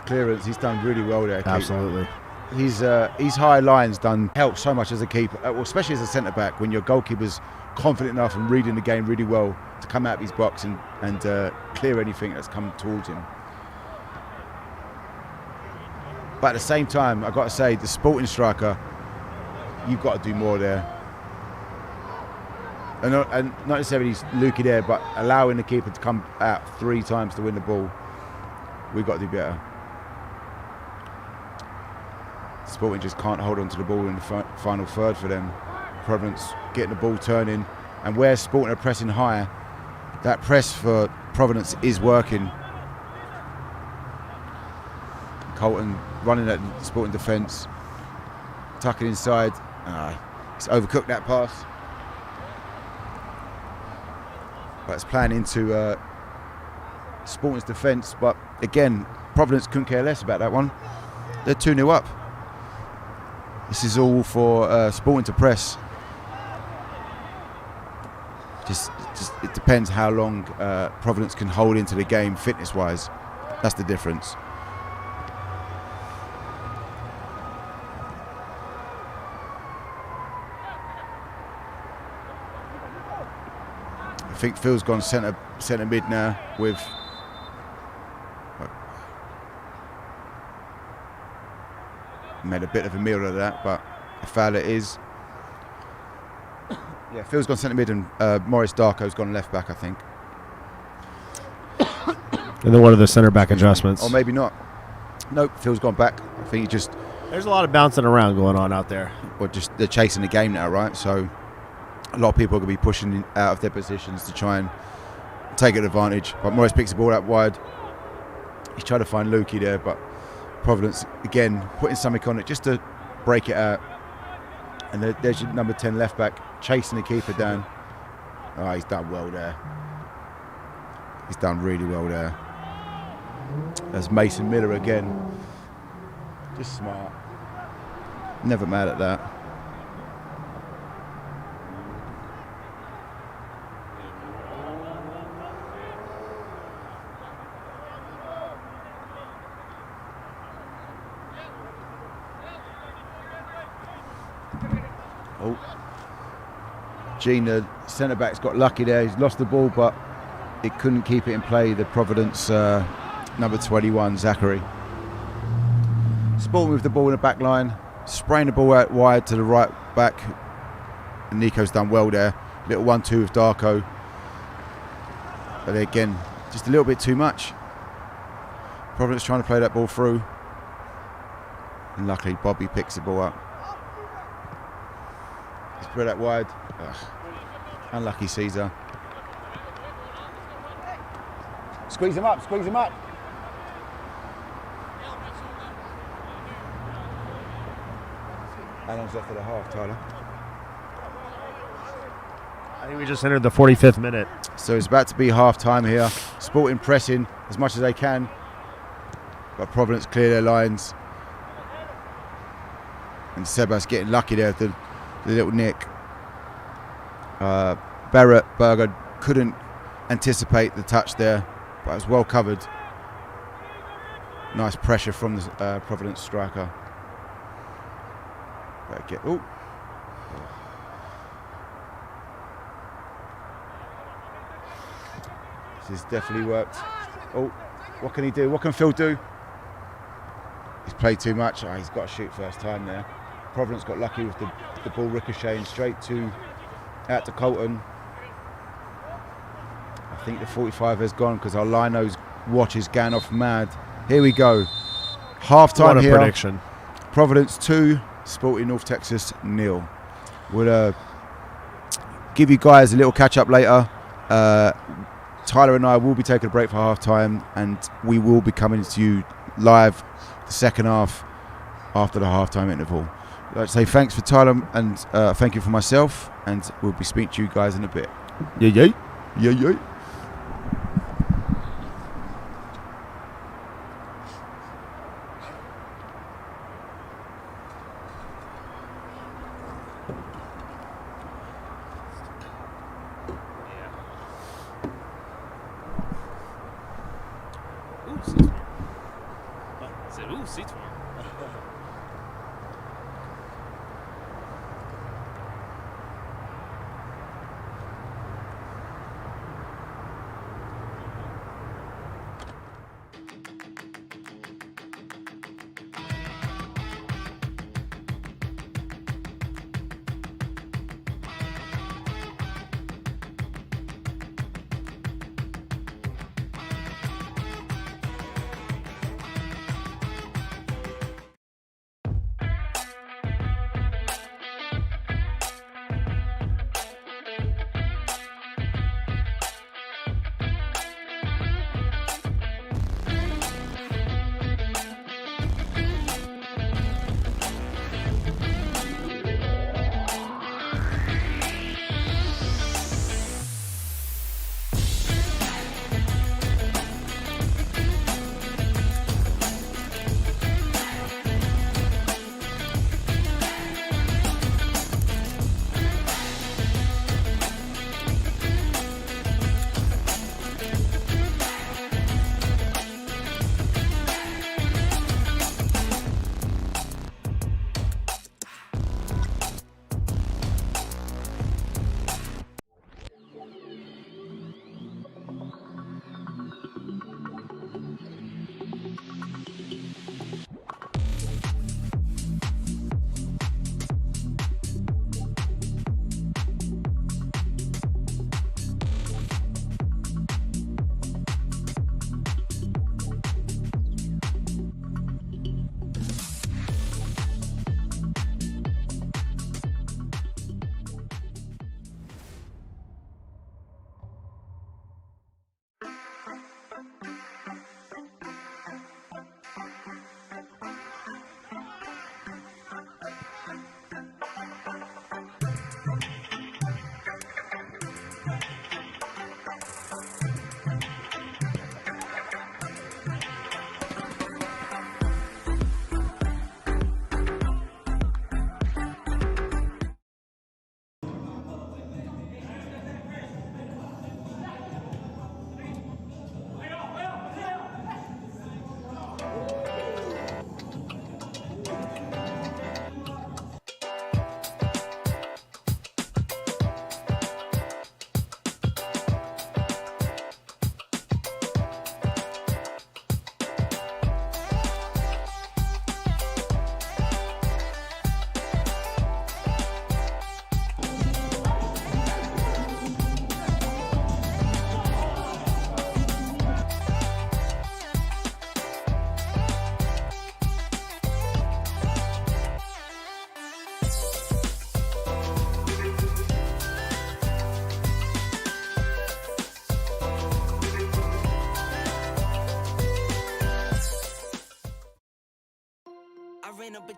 clearance. He's done really well there. Absolutely. His high lines help so much as a keeper, especially as a centre back, when your goalkeeper's confident enough and reading the game really well to come out of his box and clear anything that's come towards him. But at the same time, I've got to say, the Sporting striker, you've got to do more there. And not necessarily Lukey there, but allowing the keeper to come out 3 times to win the ball. We've got to do better. Sporting just can't hold on to the ball in the final third for them. Providence getting the ball turning, and where Sporting are pressing higher, that press for Providence is working. Colton running at Sporting defence, tucking inside. It's overcooked that pass, but it's playing into Sporting's defence. But again, Providence couldn't care less about that one. They're 2-0 up. This is all for Sporting to press Just it depends how long Providence can hold into the game fitness-wise. That's the difference. I think Phil's gone centre mid now with. Made a bit of a meal of that, but a foul it is. Yeah, Phil's gone centre mid and Maurice Darko's gone left back, I think. And then what are the centre back adjustments? Or maybe not. Nope, Phil's gone back. I think he just. There's a lot of bouncing around going on out there. Or just they're chasing the game now, right? So a lot of people are going to be pushing out of their positions to try and take an advantage. But Maurice picks the ball out wide. He's trying to find Lukey there, but Providence again putting something on it just to break it out. And there's your number 10 left back chasing the keeper down. Oh, he's done well there. He's done really well there. There's Mason Miller again. Just smart. Never mad at that. Oh, Gene, the centre back's got lucky there. He's lost the ball, but it couldn't keep it in play. The Providence number 21, Zachary. Sporting with the ball in the back line, spraying the ball out wide to the right back. And Nico's done well there. Little 1-2 with Darko. But again, just a little bit too much. Providence trying to play that ball through. And luckily, Bobby picks the ball up. Spread that wide. Ugh. Unlucky Caesar. Squeeze him up, squeeze him up. How long's left of the half, Tyler? I think we just entered the 45th minute. So it's about to be half time here. Sporting pressing as much as they can. But Providence clear their lines. And Sebas getting lucky there with the little nick. Barrett Berger couldn't anticipate the touch there, but it was well covered. Nice pressure from the Providence striker. Oh. This has definitely worked. Oh, what can he do? What can Phil do? He's played too much. Oh, he's got to shoot first time there. Providence got lucky with the ball ricocheting straight out to Colton. I think the 45 has gone because our Lino's watch is going off mad. Here we go. Half time here. Prediction. Providence 2, Sporting North Texas 0. We'll give you guys a little catch up later. Tyler and I will be taking a break for half time, and we will be coming to you live the second half after the half time interval. I'd like to say thanks for Tyler and thank you for myself, and we'll be speaking to you guys in a bit. Yeah. Seats warm.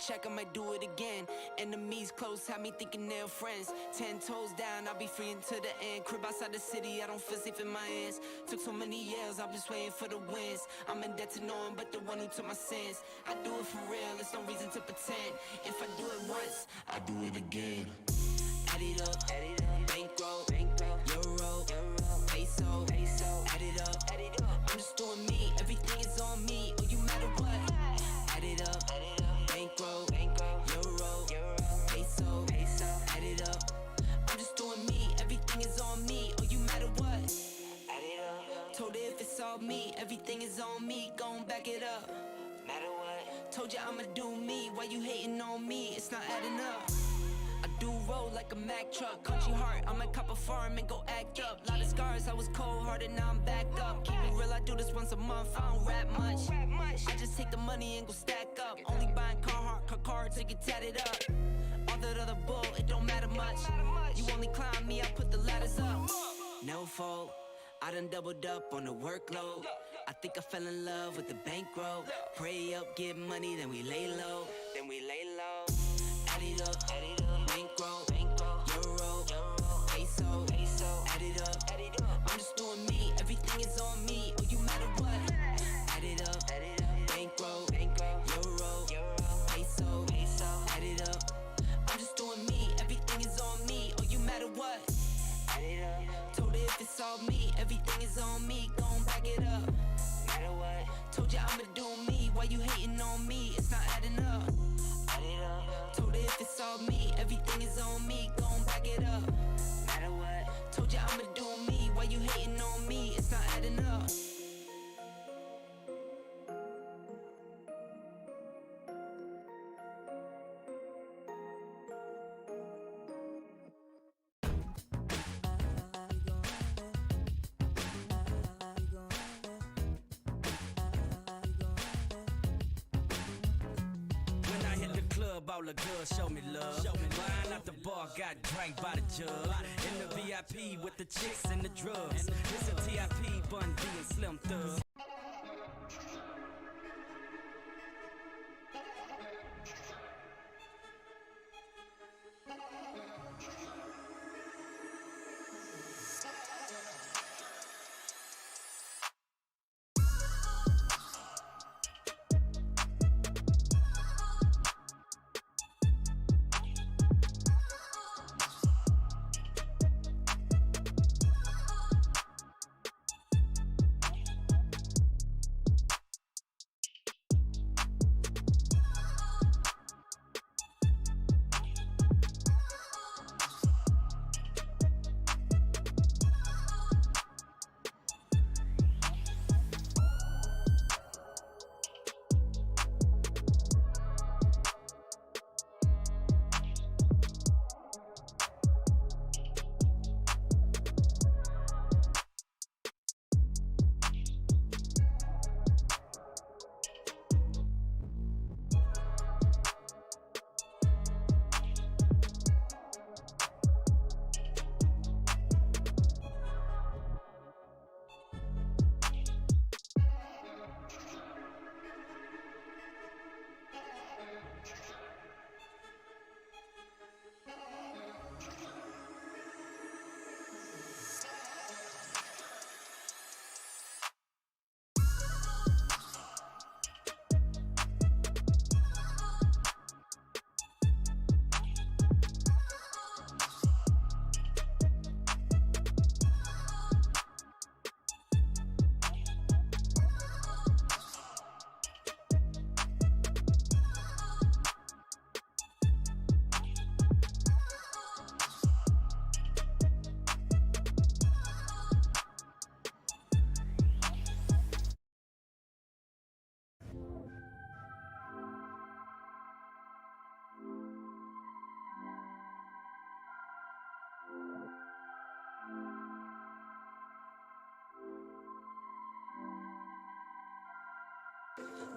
check, I might do it again. Enemies close, have me thinking they're friends. 10 toes down, I'll be free until the end. Crib outside the city, I don't feel safe in my hands. Took so many years, I'm just waiting for the wins. I'm in debt to no one but the one who took my sins. I do it for real, there's no reason to pretend. If I do it once, I do it again. Add it up, bankroll, euro, peso, add it up. I'm just doing me, everything is on me. Oh, you matter what? Add it up, bankroll, euro, peso, add it up. I'm just doing me, everything is on me. Oh, you matter what? Add it up. Told her if it's all me, everything is on me. Gon' back it up. Matter what? Told you I'ma do me. Why you hating on me? It's not adding up. I do roll like a Mack truck. Country heart, I might cop a farm and go act up. Lot of scars, I was cold-hearted, now I'm back up. Keep it real, I do this once a month, I don't rap much. I just take the money and go stack up. Only buying Carhartt, cards to get tatted up. All that other bull, it don't matter much. You only climb me, I put the ladders up. No fault, I done doubled up on the workload. I think I fell in love with the bankroll. Pray up, get money, then we lay low. Add it up, bankroll, euro, peso, add it up. I'm just doing me, everything is on me. Oh, you matter what? Add it up, bankroll, euro, peso, add it up. I'm just doing me, everything is on me. Oh, you matter what? Add it up. Told her if it's all me, everything is on me. Gon' back it up. Matter what? Told you I'ma do me. Why you hating on me? It's not adding up. Add it up. Told her if it's all me, everything is on me. Gon' back it up. Matter what? Told you I'ma do me. Why you hating on me? It's not adding up. All the girls show me love. Buying out the bar, got drank by the jug. In the VIP with the chicks and the drugs. It's a TIP, Bun B and Slim Thug.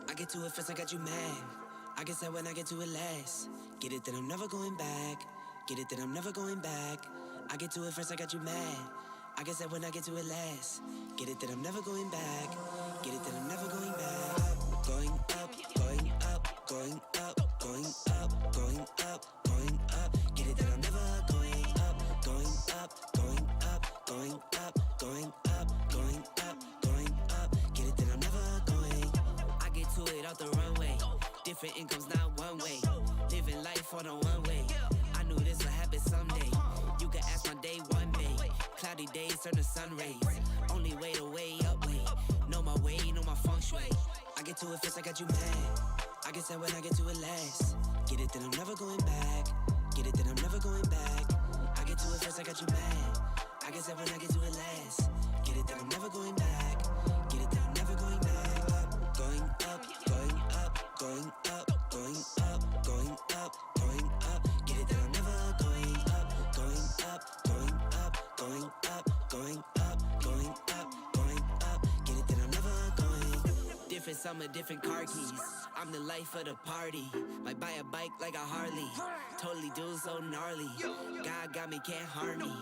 I get to it first, I got you mad. I guess that when I get to it last. Get it that I'm never going back. Get it that I'm never going back. I get to it first, I got you mad. I guess that when I get to it last. Get it that I'm never going back. Get it that I'm never going back. Going up, going up, going up, going different incomes, not one way. Living life on a one way. I knew this would happen someday. You can ask my day one day. Cloudy days turn to sun rays. Only way to way up way. Know my way, know my feng shui. I get to it first, I got you mad. I get that when I get to it last. Get it, then I'm never going back. Get it, then I'm never going back. I get to it first, I got you mad. I get that when I get to it last. Get it, then I'm never going back. Get it, then I'm never going back. Going up, going up, going up, going up, going up, going up. Get it, then I'm never going up. Going up, going up, going up, going up, going up, going up. Get it, then I'm never going. Different summer, different car keys. I'm the life of the party. Might buy a bike like a Harley. Totally do so gnarly. God got me, can't harm me.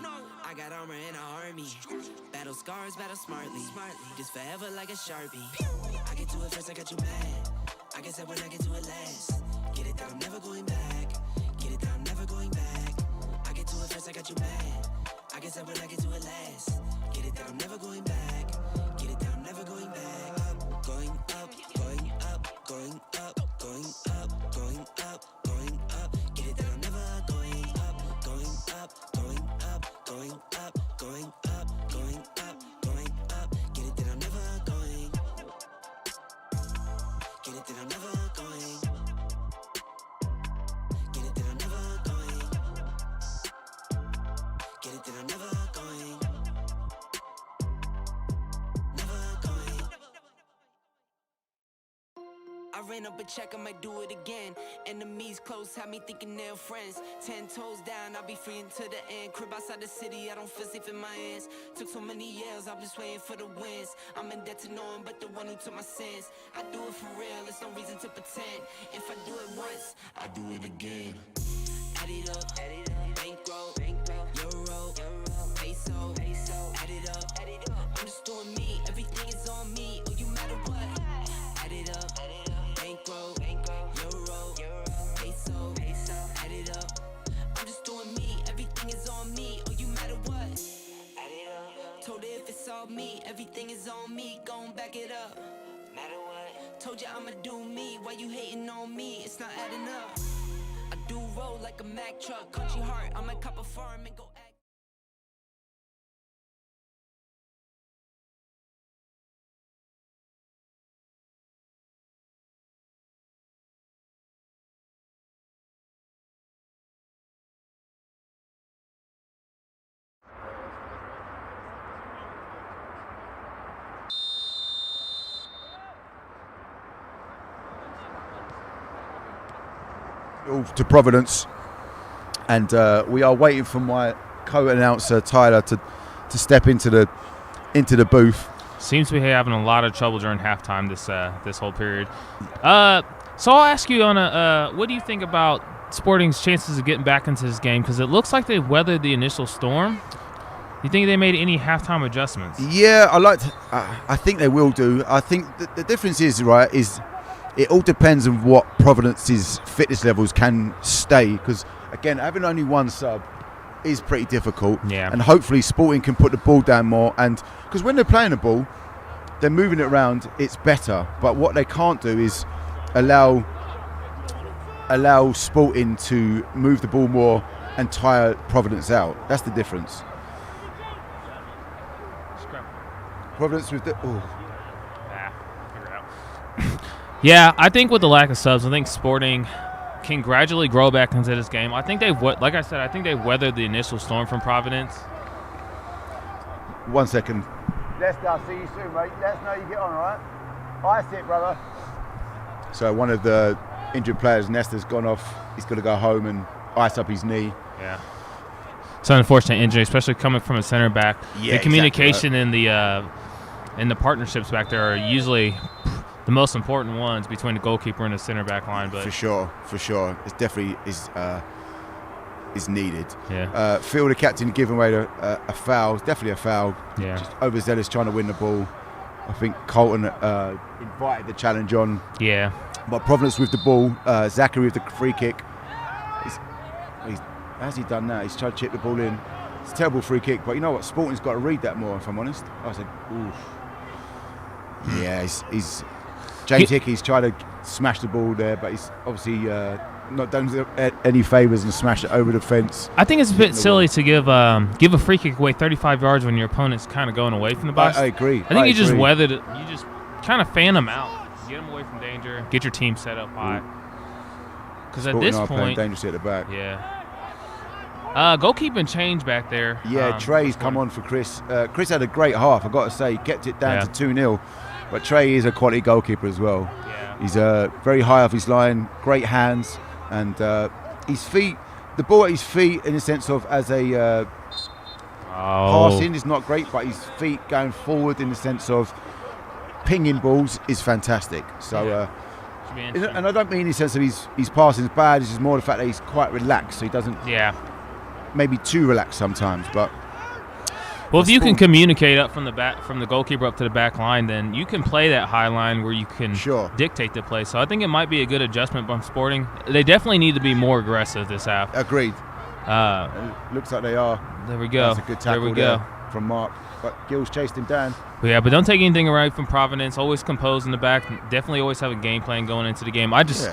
I got armor and an army. Battle scars, battle smartly. Just forever like a Sharpie. I get to it first, I got you mad. I guess that when I get to it last. Get it that I'm never going back. Get it that I'm never going back. I get to it first, I got you mad. I guess that when I get to it last. Get it that I'm never going back. Get it that I'm never going back. Going up, going up, going up, going up, going up, going up. Get it that I'm never going up, going up, going up, going up, going up, going up, going up. Get it that I'm never going. Get it that I'm never going. Get it that I'm never going. Get it that I'm never going. Never going. I ran up a check, I might do it again. Enemies close, have me thinking they're friends. 10 toes down, I'll be free until the end. Crib outside the city, I don't feel safe in my hands. Took so many years, I'm just waiting for the wins. I'm in debt to no one but the one who took my sins. I do it for real, there's no reason to pretend. If I do it once, I do it again. Add it up, bankroll, euro, peso, add it up. I'm just doing me, everything is on me. Oh, you matter what? Add it up. Bankroll, euro, peso, add it up. I'm just doing me, everything is on me. Oh, you matter what? Add it up. Told her if it's all me, everything is on me. Gon' back it up. Matter what? Told you I'ma do me. Why you hating on me? It's not adding up. I do roll like a Mack truck, country heart. I might cop a farm and go act. To Providence, and we are waiting for my co-announcer Tyler to step into the booth. Seems to be having a lot of trouble during halftime this whole period. So I'll ask you on what do you think about Sporting's chances of getting back into this game? Because it looks like they've weathered the initial storm. You think they made any halftime adjustments? Yeah, I think they will do. I think the difference is it all depends on what Providence's fitness levels can stay, because again, having only one sub is pretty difficult. Yeah. And hopefully Sporting can put the ball down more, and because when they're playing the ball, they're moving it around, it's better. But what they can't do is allow Sporting to move the ball more and tire Providence out. That's the difference. Providence with the figure it out. Yeah, I think with the lack of subs, I think Sporting can gradually grow back into this game. I think they've weathered the initial storm from Providence. 1 second. Lester, I'll see you soon, mate. Let us know you get on, all right? Ice it, brother. So one of the injured players, Nestor's gone off. He's got to go home and ice up his knee. Yeah. It's an unfortunate injury, especially coming from a center back. Yeah, the communication exactly right. and the partnerships back there are usually the most important ones between the goalkeeper and the center back line. But for sure, it's definitely is needed. Yeah. Phil, the captain, giving away a foul. It's definitely a foul. Yeah. Just overzealous trying to win the ball. I think Colton invited the challenge on. Yeah. But Providence with the ball. Zachary with the free kick. How's he done now? He's tried to chip the ball in. It's a terrible free kick, but you know what? Sporting's got to read that more, if I'm honest. I said, oof. Yeah, he's James Hickey's tried to smashed the ball there, but he's obviously not done any favours and smashed it over the fence. I think it's a bit silly to give a free kick away 35 yards when your opponent's kind of going away from the box. I agree. I think you just weathered it. You just kind of fan them out, get them away from danger, get your team set up high. Because at this point, dangerously at the back. Yeah. Goalkeeping change back there. Yeah, Trey's come on for Chris. Chris had a great half, I've got to say. He kept it down to 2-0. But Trey is a quality goalkeeper as well. Yeah. He's very high off his line, great hands, and his feet, the ball at his feet in the sense of as a passing is not great, but his feet going forward in the sense of pinging balls is fantastic. So, and I don't mean in the sense of his passing is bad, it's just more the fact that he's quite relaxed, so he doesn't maybe too relaxed sometimes, but well, if you can communicate up from the back, from the goalkeeper up to the back line, then you can play that high line where you can dictate the play. So I think it might be a good adjustment from Sporting. They definitely need to be more aggressive this half. Agreed. Looks like they are. There we go. That's a good tackle there from Mark. But Gills chased him down. Yeah, but don't take anything away from Providence. Always composed in the back. Definitely always have a game plan going into the game. I just,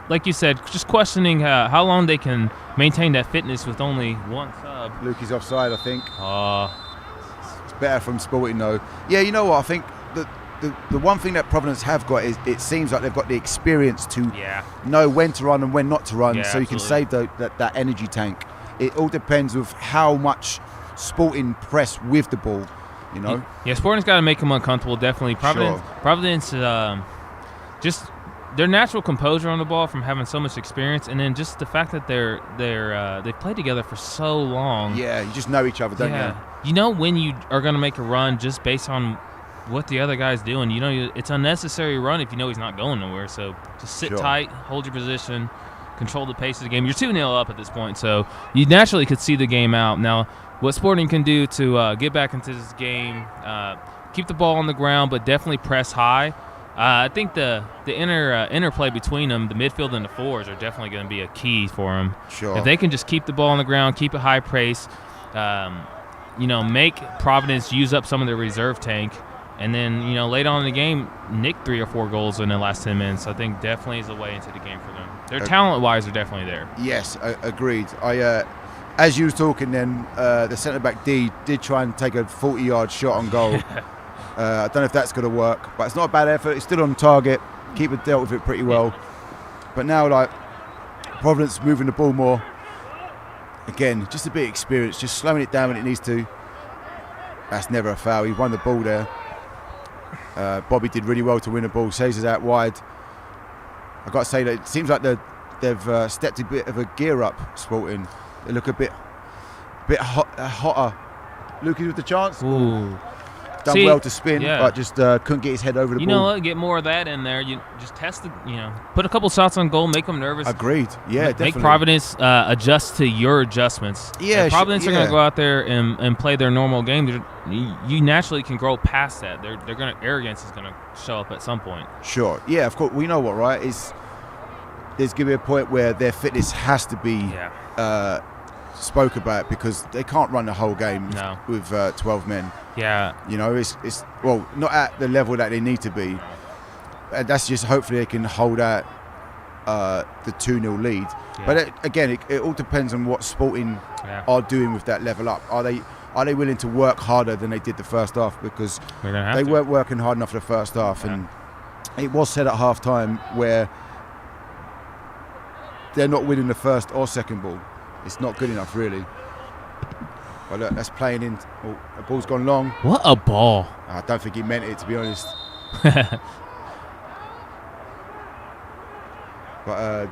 like you said, just questioning how long they can maintain that fitness with only one sub. Lukey's offside, I think. It's better from Sporting though. Yeah, you know what? I think the one thing that Providence have got is it seems like they've got the experience to know when to run and when not to run, so you can save that energy tank. It all depends with how much Sporting press with the ball, you know. Yeah, Sporting's got to make them uncomfortable. Definitely, Providence, just their natural composure on the ball from having so much experience, and then just the fact that they've played together for so long. Yeah, you just know each other, don't you? You know when you are going to make a run just based on what the other guy's doing. You know it's unnecessary run if you know he's not going nowhere. So just sit tight, hold your position, control the pace of the game. You're 2-0 up at this point, so you naturally could see the game out. Now, what Sporting can do to get back into this game, keep the ball on the ground, but definitely press high. I think the interplay between them, the midfield and the forwards, are definitely going to be a key for them. Sure. If they can just keep the ball on the ground, keep a high pace, make Providence use up some of their reserve tank, and then later on in the game, nick 3 or 4 goals in the last 10 minutes. I think definitely is a way into the game for them. Their talent-wise are definitely there. Yes, agreed. As you was talking then, the centre-back D did try and take a 40-yard shot on goal. I don't know if that's going to work, but it's not a bad effort. It's still on target. Keeper dealt with it pretty well. But now, Providence moving the ball more. Again, just a bit of experience, just slowing it down when it needs to. That's never a foul. He won the ball there. Bobby did really well to win the ball. Saves us out wide. I've got to say that it seems like they've stepped a bit of a gear up, Sporting. They look a bit hotter. Lukey with the chance. Ooh. Done well to spin, but just couldn't get his head over the ball. You know what? Get more of that in there. You just test it. Put a couple shots on goal, make them nervous. Agreed. Yeah, definitely. Make Providence adjust to your adjustments. Yeah, if Providence are going to go out there and play their normal game. You naturally can grow past that. Arrogance is going to show up at some point. Sure. Yeah, of course. We know what, right? There's going to be a point where their fitness has to be spoke about, because they can't run the whole game with 12 men. Yeah. It's not at the level that they need to be. And that's just hopefully they can hold out the 2-0 lead. Yeah. But again, it all depends on what Sporting are doing with that level up. Are they willing to work harder than they did the first half? Because they weren't working hard enough for the first half. And it was said at half time where they're not winning the first or second ball. It's not good enough, really. But look, that's playing in. Oh, the ball's gone long. What a ball. I don't think he meant it, to be honest. But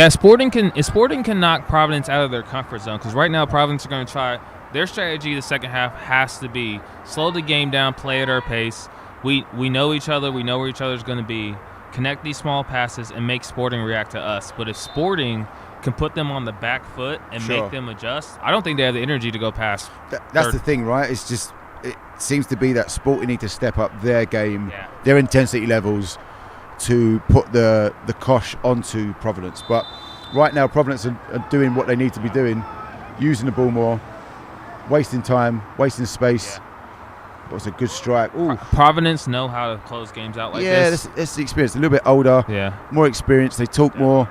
Sporting can knock Providence out of their comfort zone, because right now Providence are going to try. Their strategy the second half has to be slow the game down, play at our pace. We know each other. We know where each other's going to be. Connect these small passes and make Sporting react to us. But if Sporting can put them on the back foot and make them adjust, I don't think they have the energy to go past. That's the thing, right? It's just, it seems to be that Sporting need to step up their game, their intensity levels, to put the cosh onto Providence. But right now Providence are doing what they need to be doing, using the ball more, wasting time, wasting space. was a good strike. Ooh. Providence know how to close games out like Yeah, this. that's the experience. A little bit older, Yeah. more experienced. They talk more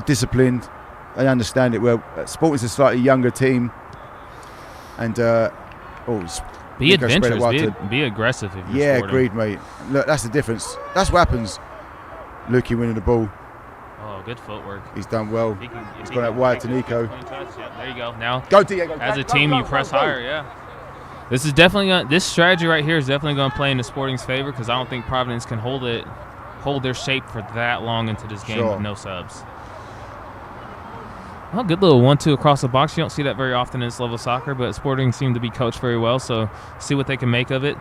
disciplined. They understand it well. Sporting's a slightly younger team, and Be Nico spread it adventurous. wide Be aggressive if you're yeah, Sporting. agreed, mate. Look, that's the difference. That's what happens. Lukey winning the ball. Oh, good footwork. He's done well. He's gone out wide to Nico. There you go. Now, Go, Diego. as a Go, team, go, you go, press go. higher. Yeah. This is definitely this strategy right here is definitely going to play into Sporting's favor because I don't think Providence can hold their shape for that long into this game Sure. with no subs. Well, good little 1-2 across the box. You don't see that very often in this level of soccer, but Sporting seem to be coached very well, so see what they can make of it.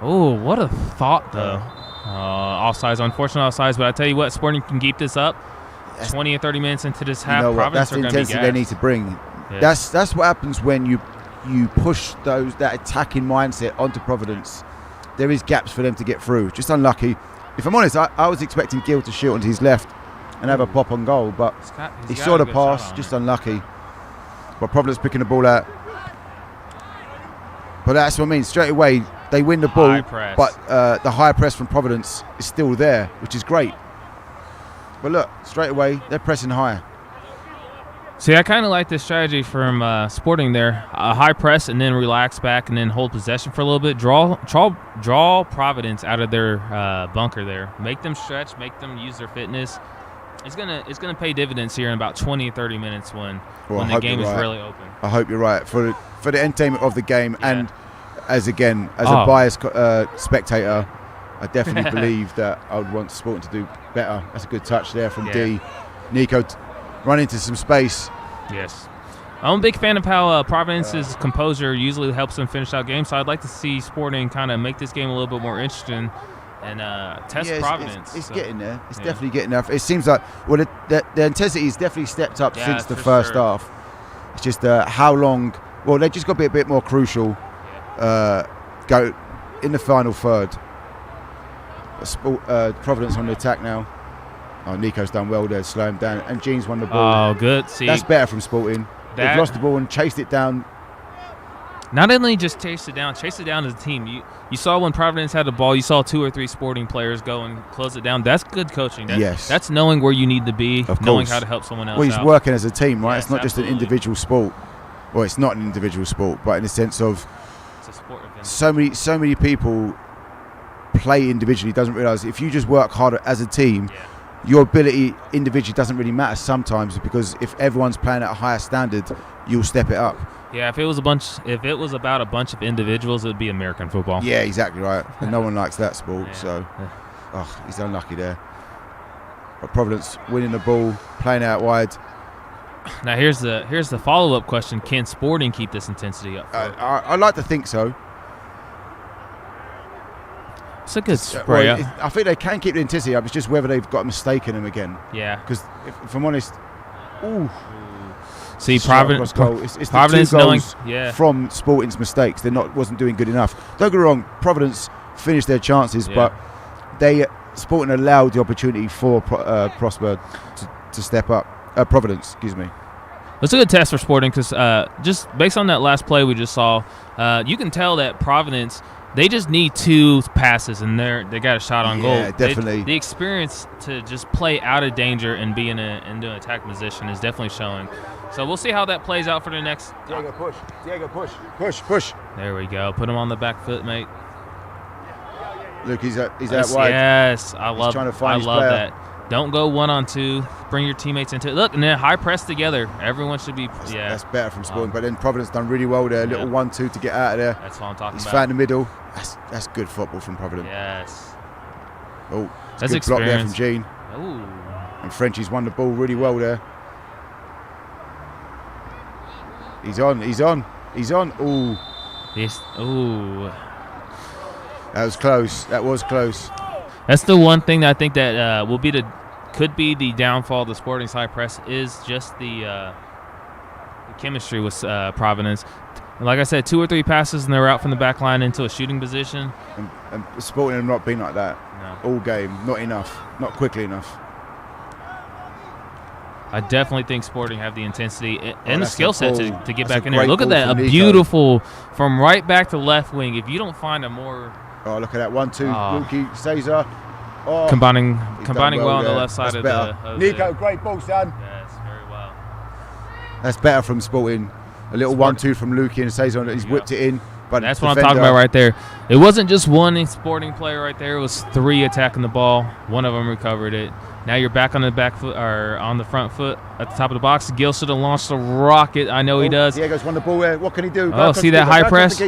Oh, what a thought, though. Offsides, unfortunate offsides, but I tell you what, Sporting can keep this up. 20 or 30 minutes into this half, You know what? Providence That's the are going to be intensity they need to bring. Yeah. That's what happens when you push that attacking mindset onto Providence. There is gaps for them to get through. Just unlucky. If I'm honest, I was expecting Gill to shoot onto his left and have a pop on goal, but he saw the pass, just unlucky. But Providence picking the ball out. But that's what I mean. Straight away, they win the ball, High press. but the high press from Providence is still there, which is great. But look, straight away, they're pressing higher. See, I kind of like this strategy from Sporting there. A high press and then relax back and then hold possession for a little bit. Draw Providence out of their bunker there. Make them stretch. Make them use their fitness. It's gonna pay dividends here in about 20 or 30 minutes when the game is really open. I hope you're right for the entertainment of the game, Yeah. and as a biased spectator, I definitely believe that I would want Sporting to do better. That's a good touch there from D. Nico run into some space. Yes. I'm a big fan of how Providence's composure usually helps them finish out games, so I'd like to see Sporting kind of make this game a little bit more interesting and test Providence. It's So, getting there. It's yeah. definitely getting there. It seems like the intensity has definitely stepped up Yeah, since the for first sure. half. It's just how long. Well, they just got to be a bit more crucial. Go in the final third. Providence on the attack now. Oh, Nico's done well there, slow him down, and Gene's won the ball. Oh, good. See, That's better from Sporting. They've lost the ball and chased it down. not only just chase it down as a team. You saw when Providence had the ball, you saw 2 or 3 Sporting players go and close it down. That's good coaching. Yes. That's knowing where you need to be, Of knowing course. how to help someone else Well, he's out. working as a team, right? Yes, It's not just an absolutely. individual sport. Well, it's not an individual sport, but in the sense of It's a sport event. so many people play individually. Doesn't realize if you just work harder as a team, your ability individually doesn't really matter sometimes, because if everyone's playing at a higher standard, you'll step it up. Yeah, if it was about a bunch of individuals, it would be American football. Yeah, exactly right. And no one likes that sport, Yeah. so he's unlucky there. But Providence winning the ball, playing out wide. Now here's the follow-up question: can Sporting keep this intensity up? I like to think so. It's a good spray. Well, I think they can keep the intensity up. It's just whether they've got a mistake in them again. Yeah. Because if I'm honest, See, shot across goal. It's the Providence 2 knowing, goals from Sporting's mistakes. Wasn't doing good enough. Don't get me wrong. Providence finished their chances, Yeah. but Sporting allowed the opportunity for Prosper to step up. Providence, excuse me. It's a good test for Sporting because just based on that last play we just saw, you can tell that Providence, they just need 2 passes and they got a shot on goal. Yeah, definitely. The experience to just play out of danger and be in an attack position is definitely showing. So we'll see how that plays out for the next. Diego, push. Diego, push. There we go. Put him on the back foot, mate. Look, he's out Yes, wide. yes, I love trying to find his love player. that. Don't go 1-on-2. Bring your teammates into it. Look, and then high press together. Everyone should be. That's better from Sporting. But then Providence done really well there. Little 1-2 to get out of there. That's what I'm talking He's about. found the middle. That's good football from Providence. Yes. Oh, That's good block there from experience. Gene. Ooh. And Frenchie's won the ball really well there. He's on. Ooh, This. Ooh. that was close. That's the one thing that I think that could be the downfall of the Sporting's high press is just the chemistry with Providence. And like I said, 2 or 3 passes and they're out from the back line into a shooting position. And Sporting have not been like that No. all game. Not enough. Not quickly enough. I definitely think Sporting have the intensity and the that's skill a set ball. to get That's back a in there. great Look at ball that, from a Nico. beautiful from right back to left wing. If you don't find a more Oh, look at that 1-2. Luki, Cesar. Oh, combining he's done well on the there. left side That's of better. the. Nico, great ball, son. Yes, very well. That's better from Sporting. A little 1-2 from Luki and Cesar. He's whipped it in. But That's what I'm talking about right there. It wasn't just one Sporting player right there. It was 3 attacking the ball. One of them recovered it. Now you're back on the back foot or on the front foot at the top of the box. Gil should have launched a rocket. I know he does. Diego's won the ball there. What can he do? Oh, see that high press?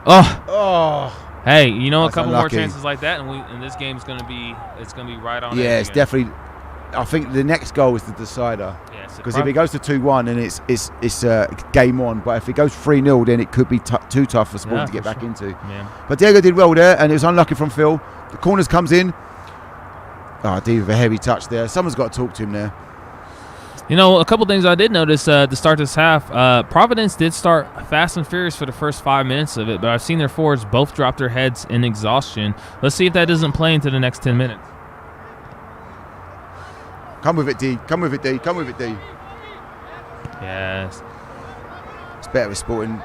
Oh. Hey, you know, That's a couple unlucky. more chances like that, and this game's gonna be right on. Yeah, edge it's again. definitely. I think the next goal is the decider. Yes, Because if it goes to 2-1, then it's game on. But if it goes 3-0, then it could be too tough for Sporting to get back into. Yeah. But Diego did well there, and it was unlucky from Phil. The corners comes in. Oh, D with a heavy touch there. Someone's got to talk to him there. You know, a couple things I did notice to start this half. Providence did start fast and furious for the first 5 minutes of it, but I've seen their forwards both drop their heads in exhaustion. Let's see if that doesn't play into the next 10 minutes. Come with it, D. Come with it, D. Come with it, D. Yes. It's better with Sporting.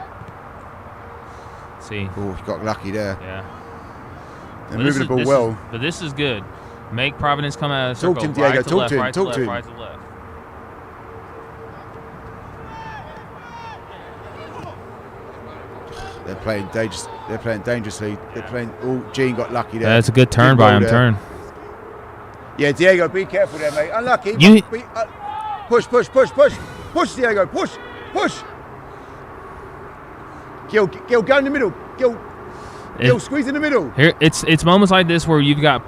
See. Oh, he got lucky there. Yeah. They're moving the ball well. But this is good. Make Providence come out of the Talk circle. to him, Diego. Right to Talk left, to him. right Talk to to him. left, right to left. They're playing dangerous. They're playing dangerously. They're playing. Oh, Gene got lucky there. That's a good turn Good by goal him. there. Turn. Yeah, Diego, be careful there, mate. Unlucky. You- Push, Diego. Push. Gil, go in the middle. Gil, squeeze in the middle. Here, it's moments like this where you've got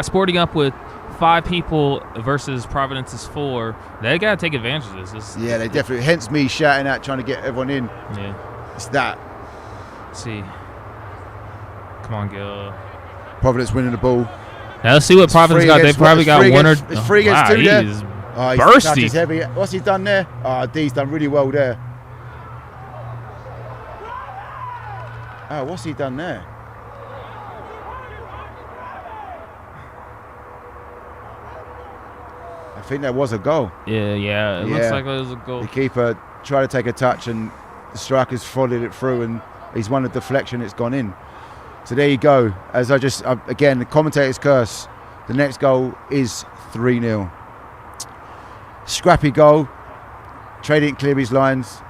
Sporting up with 5 people versus Providence's 4. They got to take advantage of this. Yeah, they definitely. Hence me shouting out, trying to get everyone in. Yeah. It's that. Let's see. Come on, Gil. Providence winning the ball. Now let's see what Providence got. They probably got one or. It's 3 against 2 there. He's Oh, he's bursty. touches heavy. What's he done there? Oh, D's done really well there. Oh, what's he done there? I think there was a goal. Yeah. It looks like it was a goal. The keeper tried to take a touch and the strikers followed it through and he's won a deflection, it's gone in. So there you go. As again, the commentator's curse, the next goal is 3-0. Scrappy goal. Trey didn't clear his lines.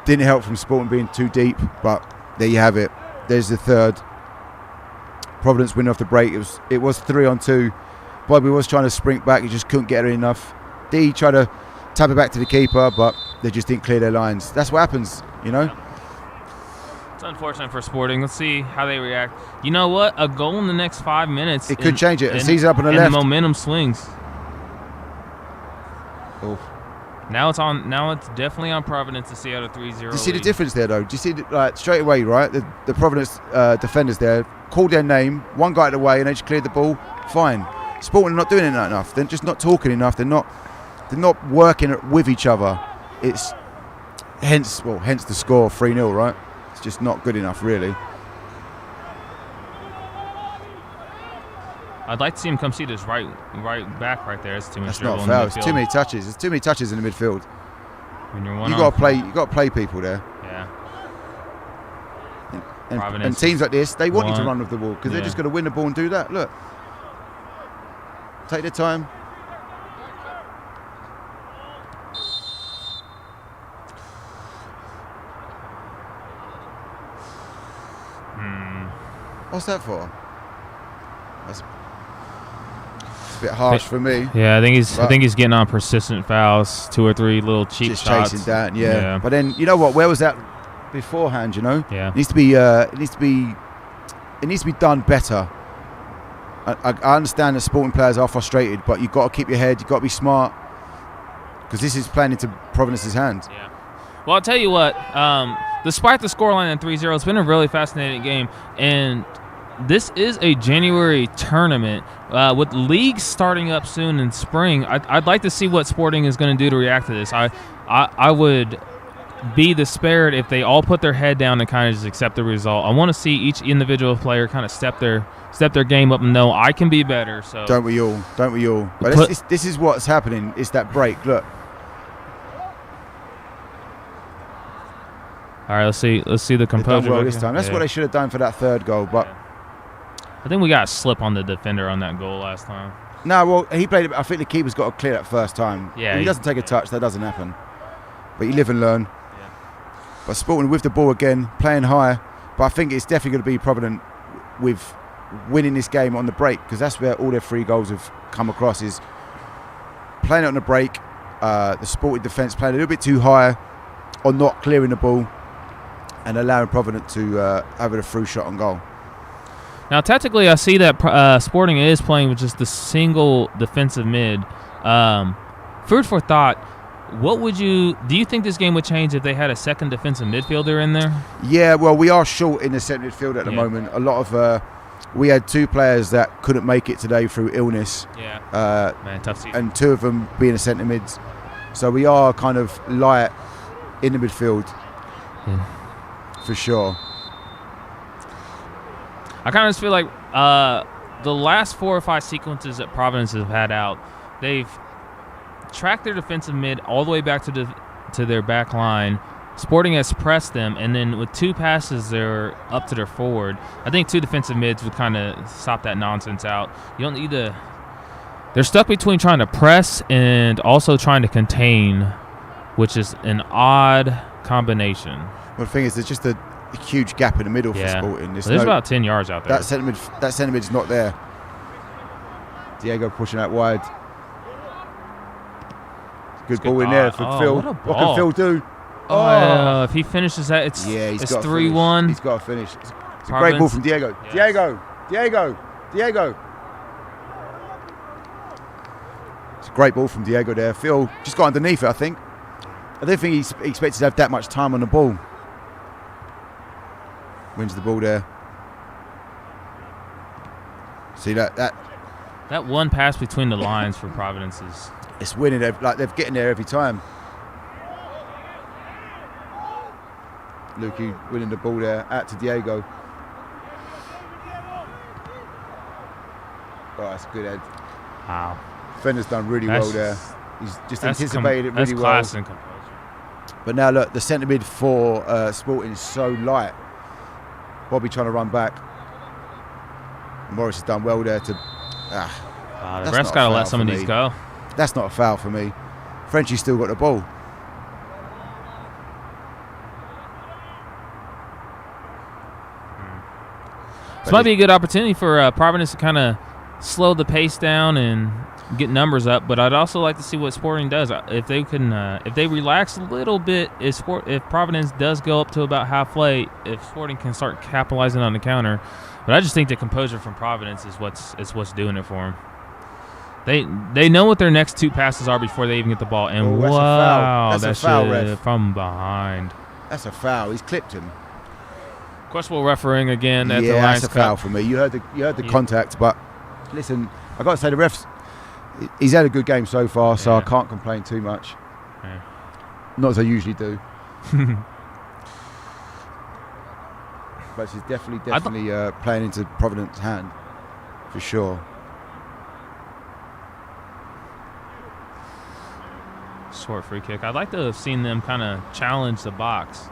Didn't help from Sporting being too deep, but there you have it. There's the third. Providence winning off the break. It was 3-on-2. Bobby was trying to sprint back. He just couldn't get it enough. D tried to tap it back to the keeper, but they just didn't clear their lines. That's what happens, you know? It's unfortunate for Sporting. Let's see how they react. You know what? A goal in the next 5 minutes. It could change it. And Caesar up on the and left. the momentum swings. Oh. Now it's definitely on Providence to see how the 3-0. Do you see the difference there, though? Do you see, straight away, right? The Providence defenders there called their name, one guy out of the way, and they just cleared the ball. Fine. Sporting are not doing it enough. They're just not talking enough. They're not working with each other. It's hence the score 3-0, right? It's just not good enough, really. I'd like to see him come see this right back right there. It's too much. That's not dribble a in the foul. It's midfield. too many touches. There's too many touches in the midfield. When you're You got to play people there. Yeah. And Providence teams like this, they want you to one. run with the ball because they're Yeah. just going to win the ball and do that. Look. Take their time. What's that for? It's a bit harsh for me. Yeah, I think he's getting on persistent fouls, 2 or 3 little cheap Just shots. chasing down, yeah. But then you know what? Where was that beforehand? You know, Yeah. it needs to be done better. I understand that Sporting players are frustrated, but you've got to keep your head. You've got to be smart because this is playing into Providence's hands. Yeah. Well, I'll tell you what. Despite the scoreline at 3-0, it's been a really fascinating game, and this is a January tournament with leagues starting up soon in spring. I'd like to see what Sporting is going to do to react to this. I would be despaired if they all put their head down and kind of just accept the result. I want to see each individual player kind of step their game up and know I can be better. So don't we all? But this is what's happening. It's that break. Look. All right, let's see the composure. Well this time. That's what they should have done for that third goal. But I think we got a slip on the defender on that goal last time. No, well, he played it. I think the keeper's got to clear that first time. Yeah, when he doesn't take a touch, that doesn't happen. But you live and learn. Yeah. But Sporting with the ball again, playing high. But I think it's definitely going to be Provident with winning this game on the break, because that's where all their 3 goals have come across, is playing it on the break. The Sporting defence playing a little bit too high or not clearing the ball and allowing Provident to have a through shot on goal. Now, tactically, I see that Sporting is playing with just the single defensive mid. Food for thought. Do you think this game would change if they had a second defensive midfielder in there? Yeah, well, we are short in the centre midfield at the moment. A lot of we had 2 players that couldn't make it today through illness. Yeah. Man, tough season. And 2 of them being the centre mids. So we are kind of light in the midfield. Yeah. For sure. I kind of just feel like the last 4 or 5 sequences that Providence have had out, they've tracked their defensive mid all the way back to their back line. Sporting has pressed them, and then with 2 passes, they're up to their forward. I think 2 defensive mids would kind of stop that nonsense out. You don't need to. They're stuck between trying to press and also trying to contain, which is an odd combination. Well, the thing is, there's just a huge gap in the middle for Sporting. There's about 10 yards out there. That centre mid's not there. Diego pushing out wide. Good ball in there for Phil. What can Phil do? If he finishes that, it's 3-1. He's got to finish. It's a great ball from Diego. Yes. Diego. It's a great ball from Diego there. Phil just got underneath it, I think. I don't think he expected to have that much time on the ball. Wins the ball there. See that one pass between the lines for Providence is... It's winning. They're getting there every time. Lukey winning the ball there. Out to Diego. Oh, that's a good head. Wow. Defender's done really well there. He's just anticipated it really well. That's class and composure. But now look, the centre mid for Sporting is so light. Bobby trying to run back. Morris has done well there to... the ref's got to let some of these go. That's not a foul for me. Frenchie's still got the ball. This might be a good opportunity for Providence to kind of slow the pace down and get numbers up, but I'd also like to see what Sporting does. If they can, if they relax a little bit, if Providence does go up to about halfway, if Sporting can start capitalizing on the counter. But I just think the composure from Providence is what's doing it for them. They know what their next 2 passes are before they even get the ball, and that's a foul, ref. From behind. That's a foul. He's clipped him. Questionable refereeing again at the Lions Lions Cup. That's a foul for me. You heard the contact, but listen, I got to say the refs. He's had a good game so far, so I can't complain too much. Yeah. Not as I usually do. But she's definitely playing into Providence's hand, for sure. Short free kick. I'd like to have seen them kind of challenge the box,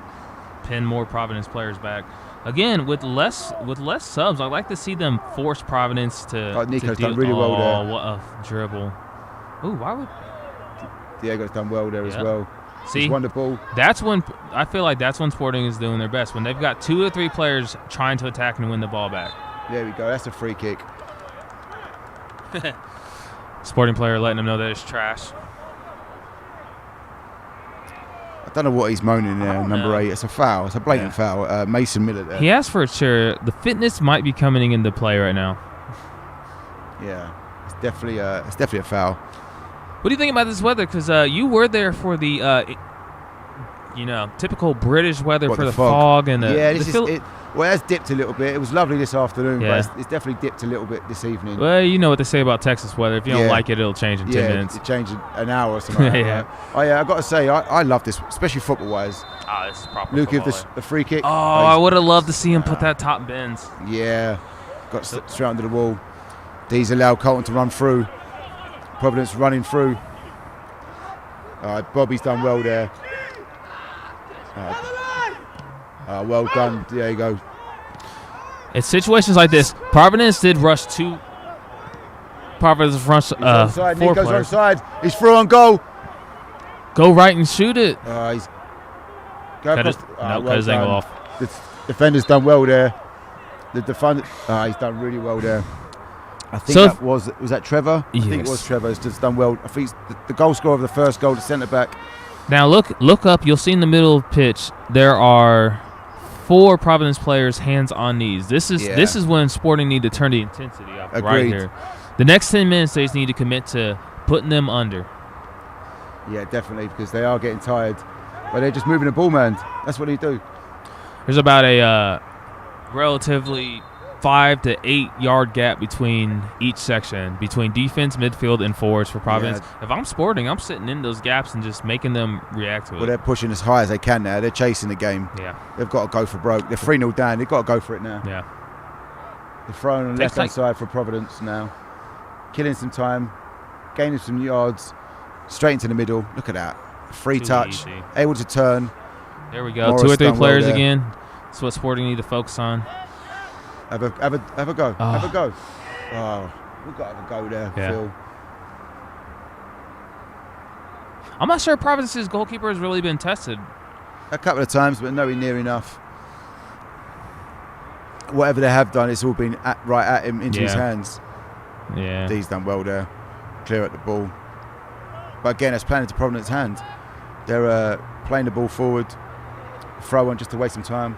pin more Providence players back. Again, with less subs, I'd like to see them force Providence to. Nico's done really well there. Oh, what a dribble! Ooh, why would Diego's done well there as well. See, he's won the ball. That's when I feel like Sporting is doing their best, when they've got 2 or 3 players trying to attack and win the ball back. There we go. That's a free kick. Sporting player letting them know that it's trash. I don't know what he's moaning there. Number 8. It's a foul. It's a blatant foul. Mason Miller there. He asked for a chair. The fitness might be coming into play right now. Yeah, it's definitely a foul. What do you think about this weather? Because you were there for the, typical British weather for the fog and the. Yeah, Well, it has dipped a little bit. It was lovely this afternoon, Yeah. but it's definitely dipped a little bit this evening. Well, you know what they say about Texas weather. If you don't Yeah. like it, it'll change in 10 minutes. It changed in an hour or something like Yeah. that. Oh, yeah, I got to say, I love this, especially football-wise. Oh, this is proper Luke give football, the free kick. Oh, I would have loved to see him put that top bins. Yeah, got straight under the wall. D's allowed Colton to run through. Providence running through. Bobby's done well there. Well done. There you go. In situations like this, Providence did rush two. Providence rush He's onside. four Nico's players. onside. He's through on goal. Go right and shoot it. He's go Cut across. his angle done. off. The defender's done well there. The defender, he's done really well there. I think So that was that Trevor? I think it Yes. was Trevor. He's just done well. I think the goal scorer of the first goal, the centre back. Now look up. You'll see in the middle of the pitch there are 4 Providence players hands on knees. This is when Sporting need to turn the intensity up right Agreed. here. The next 10 minutes they just need to commit to putting them under. Yeah, definitely, because they are getting tired. But they're just moving the ball, man. That's what they do. There's about a relatively 5 to 8 yard gap between each section, between defense, midfield, and forwards for Providence. If I'm Sporting, I'm sitting in those gaps and just making them react to it. Well, they're pushing as high as they can now. They're chasing the game. Yeah. They've got to go for broke. They're 3-0 down. They've got to go for it now. Yeah. They're throwing on the Takes left-hand side for Providence now. Killing some time. Gaining some yards. Straight into the middle. Look at that. Free Too touch. easy. Able to turn. There we go. Morris 2 or 3 done well players there. again. That's what Sporting need to focus on. Have a go. Have a go. Oh, we've got to have a go there, Yeah. Phil. I'm not sure Providence's goalkeeper has really been tested. A couple of times, but nowhere near enough. Whatever they have done, it's all been right at him, into his Yeah. hands. Yeah. D's done well there. Clear at the ball. But again, it's playing into Providence's hand. They're playing the ball forward. Throw on just to waste some time.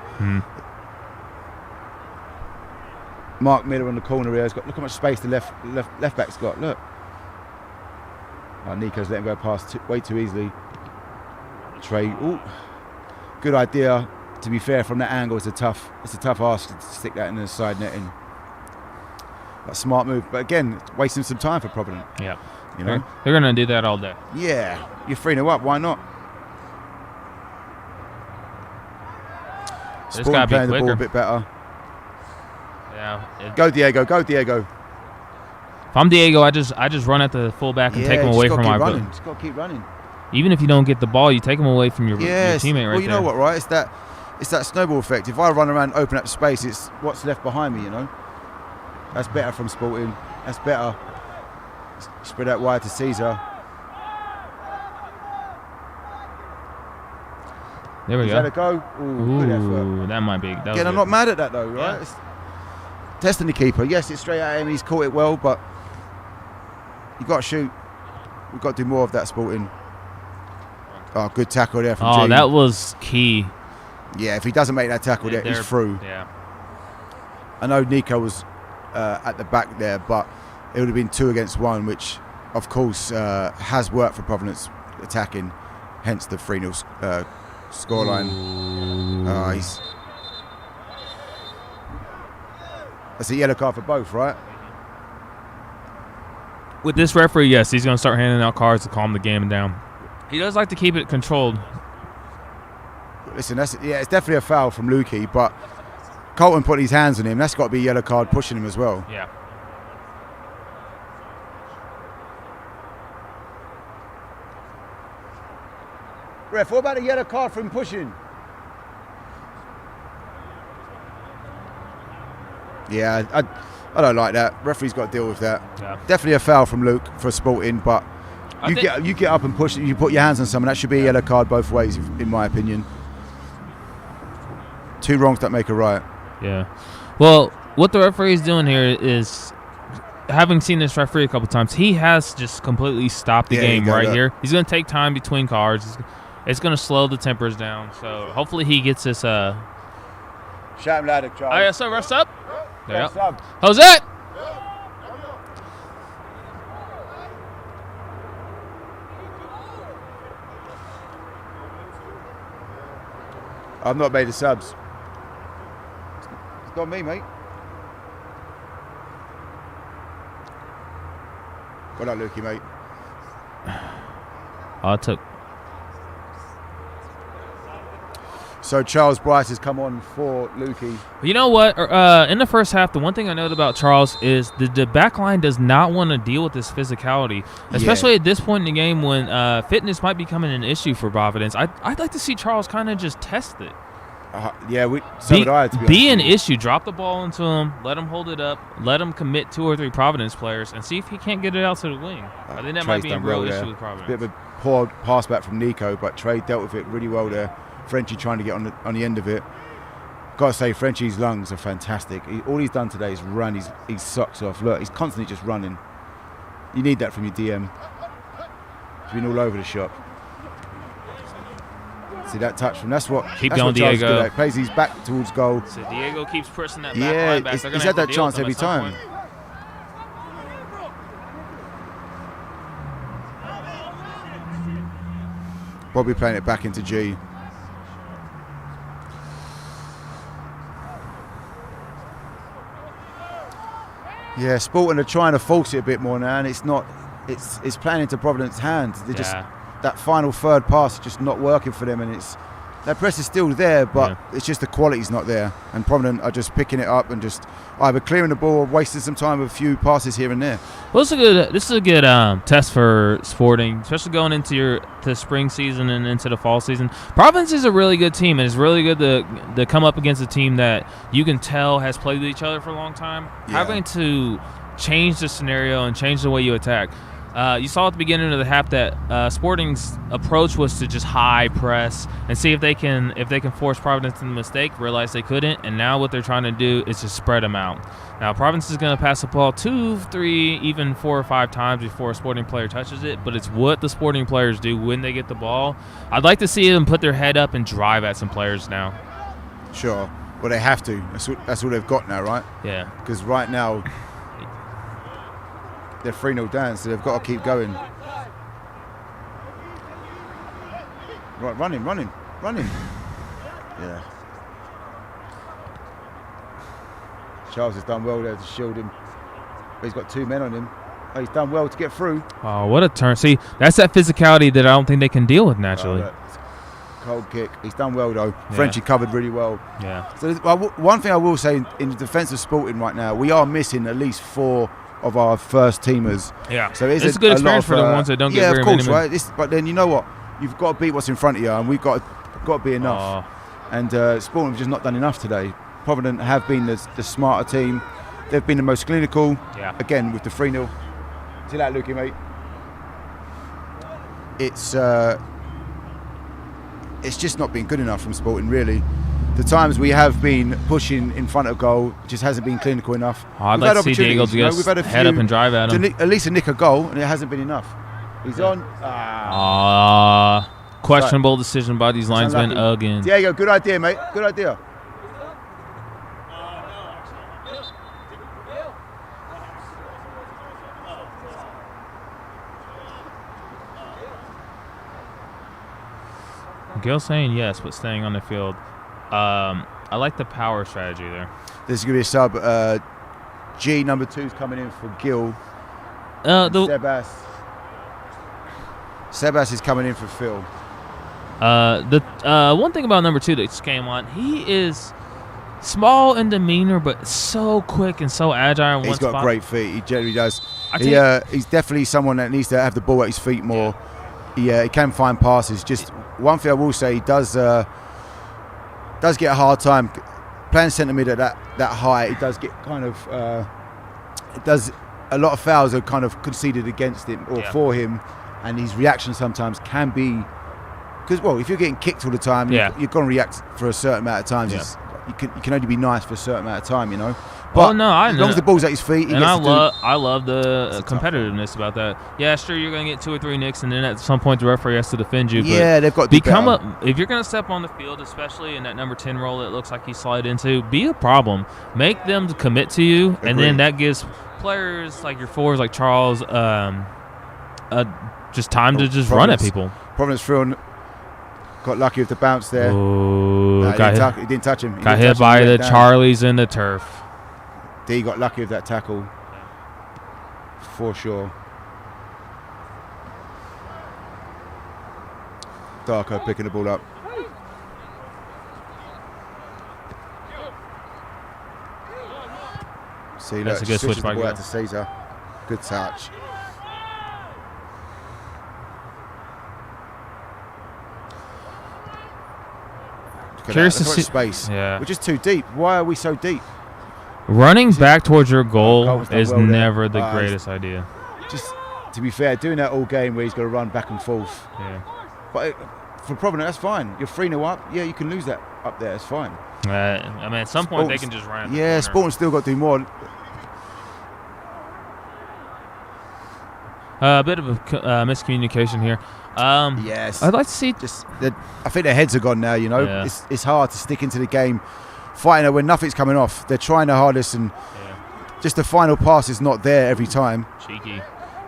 Mark Miller on the corner here. Look how much space the left back's got. Look. Nico's letting him go past way too easily. Trey. Ooh. Good idea. To be fair, from that angle, it's a tough ask to stick that in the side netting. A smart move, but again, it's wasting some time for Provident. Yeah. You know. They're going to do that all day. Yeah, you're 3-0 up. Why not? It's got to be playing the ball a quicker. bit better. Yeah. Go Diego. Go Diego. If I'm Diego, I just run at the fullback and take him away from my running. Just got to keep running. Even if you don't get the ball, you take him away from your teammate right Well, you know there. what, right? It's that snowball effect. If I run around, open up space, it's what's left behind me. You know. That's better from Sporting. That's better. Spread out wide to Caesar. There we Is go. that a go? Ooh, good effort. Ooh, that might be. That was Again, I'm good. not mad at that though, right? Yeah. It's testing the keeper. Yes, it's straight at him. He's caught it well, but you got to shoot. We've got to do more of that, Sporting. Oh, good tackle there from Oh, Gene. that was key. Yeah, if he doesn't make that tackle there, he's through. Yeah. I know Nico was at the back there, but it would have been 2 against 1, which, of course, has worked for Providence attacking, hence the 3-0 scoreline. That's a yellow card for both, right? With this referee, yes, he's going to start handing out cards to calm the game down. He does like to keep it controlled. Listen, it's definitely a foul from Lukey, but Colton put his hands on him. That's got to be a yellow card pushing him as well. Yeah. Ref, what about a yellow card for him pushing? Yeah, I don't like that. Referee's got to deal with that. Yeah. Definitely a foul from Luke for Sporting, but you get up and push. You put your hands on someone. That should be a yellow card both ways, in my opinion. 2 wrongs don't make a right. Yeah. Well, what the referee is doing here is, having seen this referee a couple times, he has just completely stopped the game right here. He's going to take time between cards. It's going to slow the tempers down. So hopefully he gets this. Shout him louder, Charles. Oh yeah, so ref's up. There you go. Sub. Jose. I've not made the subs. Got me, mate. Well done, Lukey, mate. I took. So Charles Bryce has come on for Lukey. You know what? In the first half, the one thing I noted about Charles is the back line does not want to deal with this physicality, especially at this point in the game when fitness might be becoming an issue for Providence. I'd like to see Charles kind of just test it. Be an issue. Drop the ball into him. Let him hold it up. Let him commit 2 or 3 Providence players and see if he can't get it out to the wing. I think that might be a real issue with Providence. Bit of a poor pass back from Nico, but Trey dealt with it really well there. Frenchie trying to get on the end of it. Got to say, Frenchie's lungs are fantastic. All he's done today is run his socks off. Look, he's constantly just running. You need that from your DM. He's been all over the shop. See that touch from that's what Diego. Plays his back towards goal. So Diego keeps pressing that back line back. He's had that chance every time. Bobby playing it back into G. Yeah, Sporting are trying to force it a bit more now, and it's not. It's playing into Providence's hands. They just that final third pass is just not working for them, and that press is still there, but it's just the quality's not there. And Provident are just picking it up and just either clearing the ball or wasting some time with a few passes here and there. Well, this is a good test for Sporting, especially going into the spring season and into the fall season. Providence is a really good team, and it's really good to come up against a team that you can tell has played with each other for a long time. Yeah. Having to change the scenario and change the way you attack. You saw at the beginning of the half that Sporting's approach was to just high press and see if they can force Providence into the mistake. Realize they couldn't, and now what they're trying to do is just spread them out. Now Providence is going to pass the ball 2, 3, even 4 or 5 times before a Sporting player touches it, but it's what the Sporting players do when they get the ball. I'd like to see them put their head up and drive at some players now. Sure. Well, they have to. That's all they've got now, right? Yeah. Because right now they're 3-0 down, so they've got to keep going. Right, running. Yeah. Charles has done well there to shield him. But he's got 2 men on him. Oh, he's done well to get through. Oh, what a turn. See, that's that physicality that I don't think they can deal with naturally. Cold kick. He's done well, though. Yeah. Frenchie covered really well. Yeah. So one thing I will say in the defence of Sporting right now, we are missing at least 4 of our first teamers. Yeah. So it's a good experience for the ones that don't get very many. Yeah, of course, right? But then you know what? You've got to beat what's in front of you, and we've got to be enough. And Sporting have just not done enough today. Provident have been the smarter team. They've been the most clinical. Yeah. Again, with the 3-0. See that, Lukey, mate? It's just not been good enough from Sporting, really. The times we have been pushing in front of goal just hasn't been clinical enough. I'd like to see Diego just head up and drive at him. At least nick a goal, and it hasn't been enough. He's on. Questionable decision by these linesmen again. Diego, good idea, mate. Good idea. Gil saying yes, but staying on the field. I like the power strategy there. This is going to be a sub. G number 2 is coming in for Gil. Sebas is coming in for Phil. The one thing about number 2 that just came on, he is small in demeanor, but so quick and so agile. He's got great feet. He generally does. He's definitely someone that needs to have the ball at his feet more. He can find passes. Just one thing I will say, he does get a hard time playing centre mid at that height. He does get kind of a lot of fouls are kind of conceded against him or for him, and his reaction sometimes can be because if you're getting kicked all the time, you're going to react for a certain amount of times. You can only be nice for a certain amount of time, you know. But as long as the ball's at his feet, I love the competitiveness about that. Yeah, sure, you're going to get 2 or 3 nicks, and then at some point the referee has to defend you. Yeah, they've got to become if you're going to step on the field, especially in that number 10 role that looks like he slid into, be a problem. Make them commit to you, Agreed. And then that gives players like your forwards, like Charles, just time to just run at people. Providence through Got lucky with the bounce there. Ooh, No, he got didn't touch him. He got didn't hit touch him, by he the went down. Charlies in the turf. D got lucky with that tackle. For sure. Darko picking the ball up. See, That's look, a good switch switches by the ball out Gill. to Caesar. Good touch. Look at Curious that. to That's see- space. Yeah. We're just too deep. Why are we so deep? Running back towards your goal Cole's done is well there. never the He's- greatest idea. Just to be fair, doing that all game where he's got to run back and forth. Yeah. But for Provident, that's fine. You're 3-0 up. Yeah, you can lose that up there. It's fine. I mean, at some point they Sporting's- can just run. At the Yeah, corner. Sporting's still got to do more. A bit of a miscommunication here. Yes. I'd like to see. I think their heads are gone now, you know. Yeah. It's hard to stick into the game, fighting it when nothing's coming off. They're trying their hardest, and just the final pass is not there every time.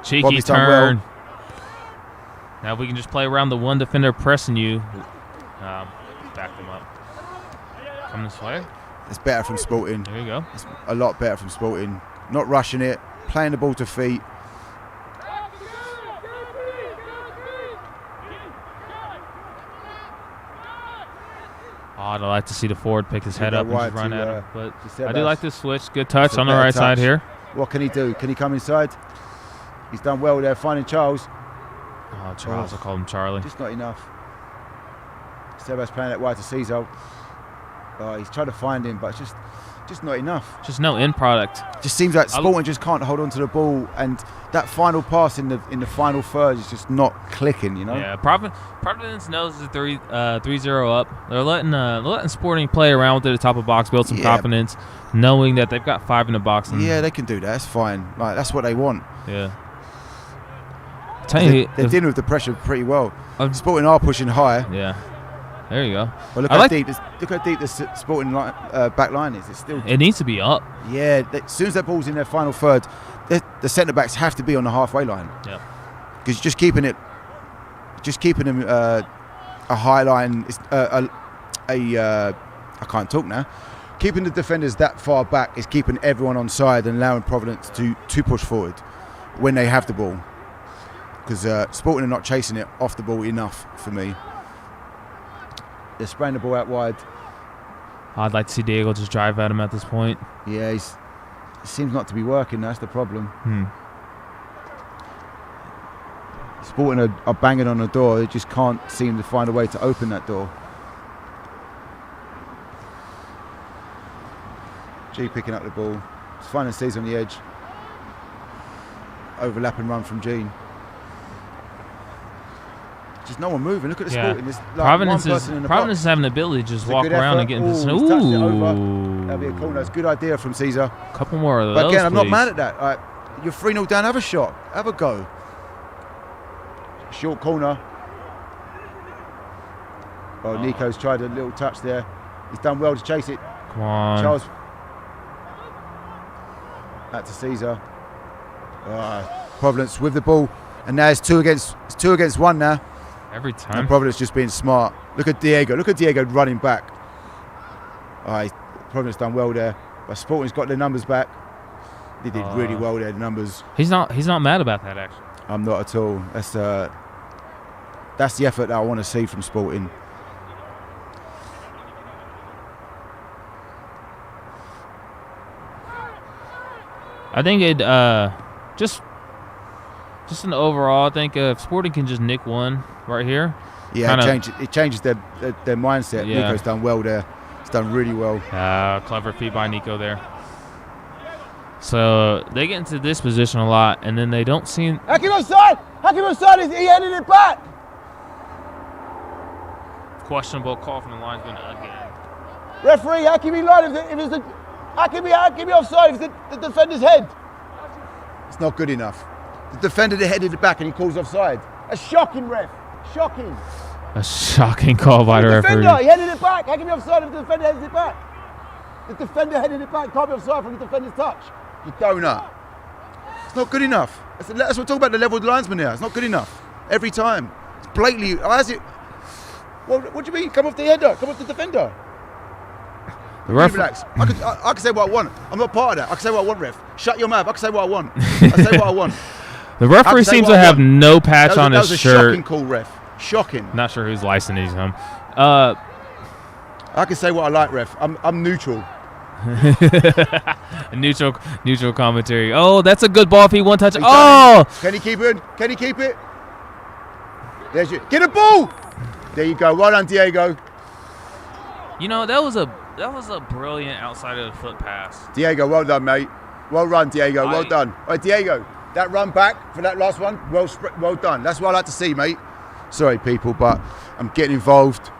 Cheeky Bobby's done turn. Now we can just play around the one defender pressing you. Back them up. Come this way. It's better from Sporting. There you go. It's a lot better from Sporting. Not rushing it, playing the ball to feet. Oh, I'd like to see the forward pick his head go up and wide just run to, at him. But to Sebas. I do like this switch. Good touch It's a on the better right side touch. here. What can he do? Can he come inside? He's done well there, finding Charles. Oh, Charles. I call him Charlie. Just not enough. Sebas playing that wide to Caesar. He's trying to find him, but it's just not enough. Just no end product. Just seems like Sporting just can't hold on to the ball, and that final pass in the final third is just not clicking, you know. Yeah, Providence knows the 3-0 up. They're letting Sporting play around with it at the top of the box, build some Yeah. confidence, knowing that they've got 5 in the box. And Yeah, they can do that. That's fine. Like that's what they want. yeah. Tell you, They're dealing with the pressure pretty well. Sporting are pushing high. yeah. There you go. Well, look how deep the Sporting back line is. It's still. It needs to be up. Yeah, as soon as that ball's in their final third, the centre backs have to be on the halfway line. Yeah. Because just keeping them a high line. I can't talk now. Keeping the defenders that far back is keeping everyone on side and allowing Providence to push forward when they have the ball. Because Sporting are not chasing it off the ball enough for me. They're spraying the ball out wide. I'd like to see Diego just drive at him at this point. Yeah, it seems not to be working. That's the problem. Sporting are banging on the door. They just can't seem to find a way to open that door. G picking up the ball. It's finding C's on the edge. Overlapping run from Gene. Just no one moving. Look at the Sporting. There's like Providence one person in the Providence box. is having the ability to just It's a walk good around effort. and get into Ooh, this. he's touched it over. That'll be a corner. It's a good idea from Caesar. Couple more of those. But again, I'm not please. mad at that. Like, you're 3-0 down. Have a shot. Have a go. Short corner. Oh, Nico's tried a little touch there. He's done well to chase it. Come on. Charles. That to Caesar. Providence with the ball, and now it's two against one now. Every And time. Providence just being smart. Look at Diego. Look at Diego running back. Providence done well there, but Sporting's got their numbers back. They did really well there. The numbers. He's not mad about that actually. I'm not at all. That's the effort that I want to see from Sporting. I think it just an overall. I think if Sporting can just nick one right here. Yeah, it changes their mindset. Yeah. Nico's done well there. He's done really well. Clever feed by Nico there. So they get into this position a lot, and then they don't seem. Hakim offside! Hakim offside! He headed it back! Questionable call from the linesman again. Referee, Hakimi line. If it's the Hakimi offside, if the defender's head. It's not good enough. The defender headed it back and he calls offside. A shocking, ref. Shocking. A shocking call by the referee. Defender, he headed it back. Hakimi offside if the defender headed it back. The defender headed it back. Can't be offside from the defender's touch. You donut. It's not good enough. That's what we're talking about, the level of the linesman here. It's not good enough. Every time. It's blatantly. Has it? Well, what do you mean? Come off the header. Come off the defender. The ref. Relax. I can say what I want. I'm not part of that. I can say what I want, ref. Shut your mouth. I can say what I want. I say what I want. The referee seems to have no patch on his shirt. That was a shirt. shocking call, ref. Shocking. Not sure who's licensing him. I can say what I like, ref. I'm neutral. neutral commentary. Oh, that's a good ball if he one touch. Can he keep it? Can he keep it? There's you. Get a ball. There you go. Well done, Diego. You know, that was a brilliant outside of the foot pass. Diego, well done, mate. Well run, Diego. Well done. All right, Diego, that run back for that last one, well done. That's what I like to see, mate. Sorry, people, but I'm getting involved.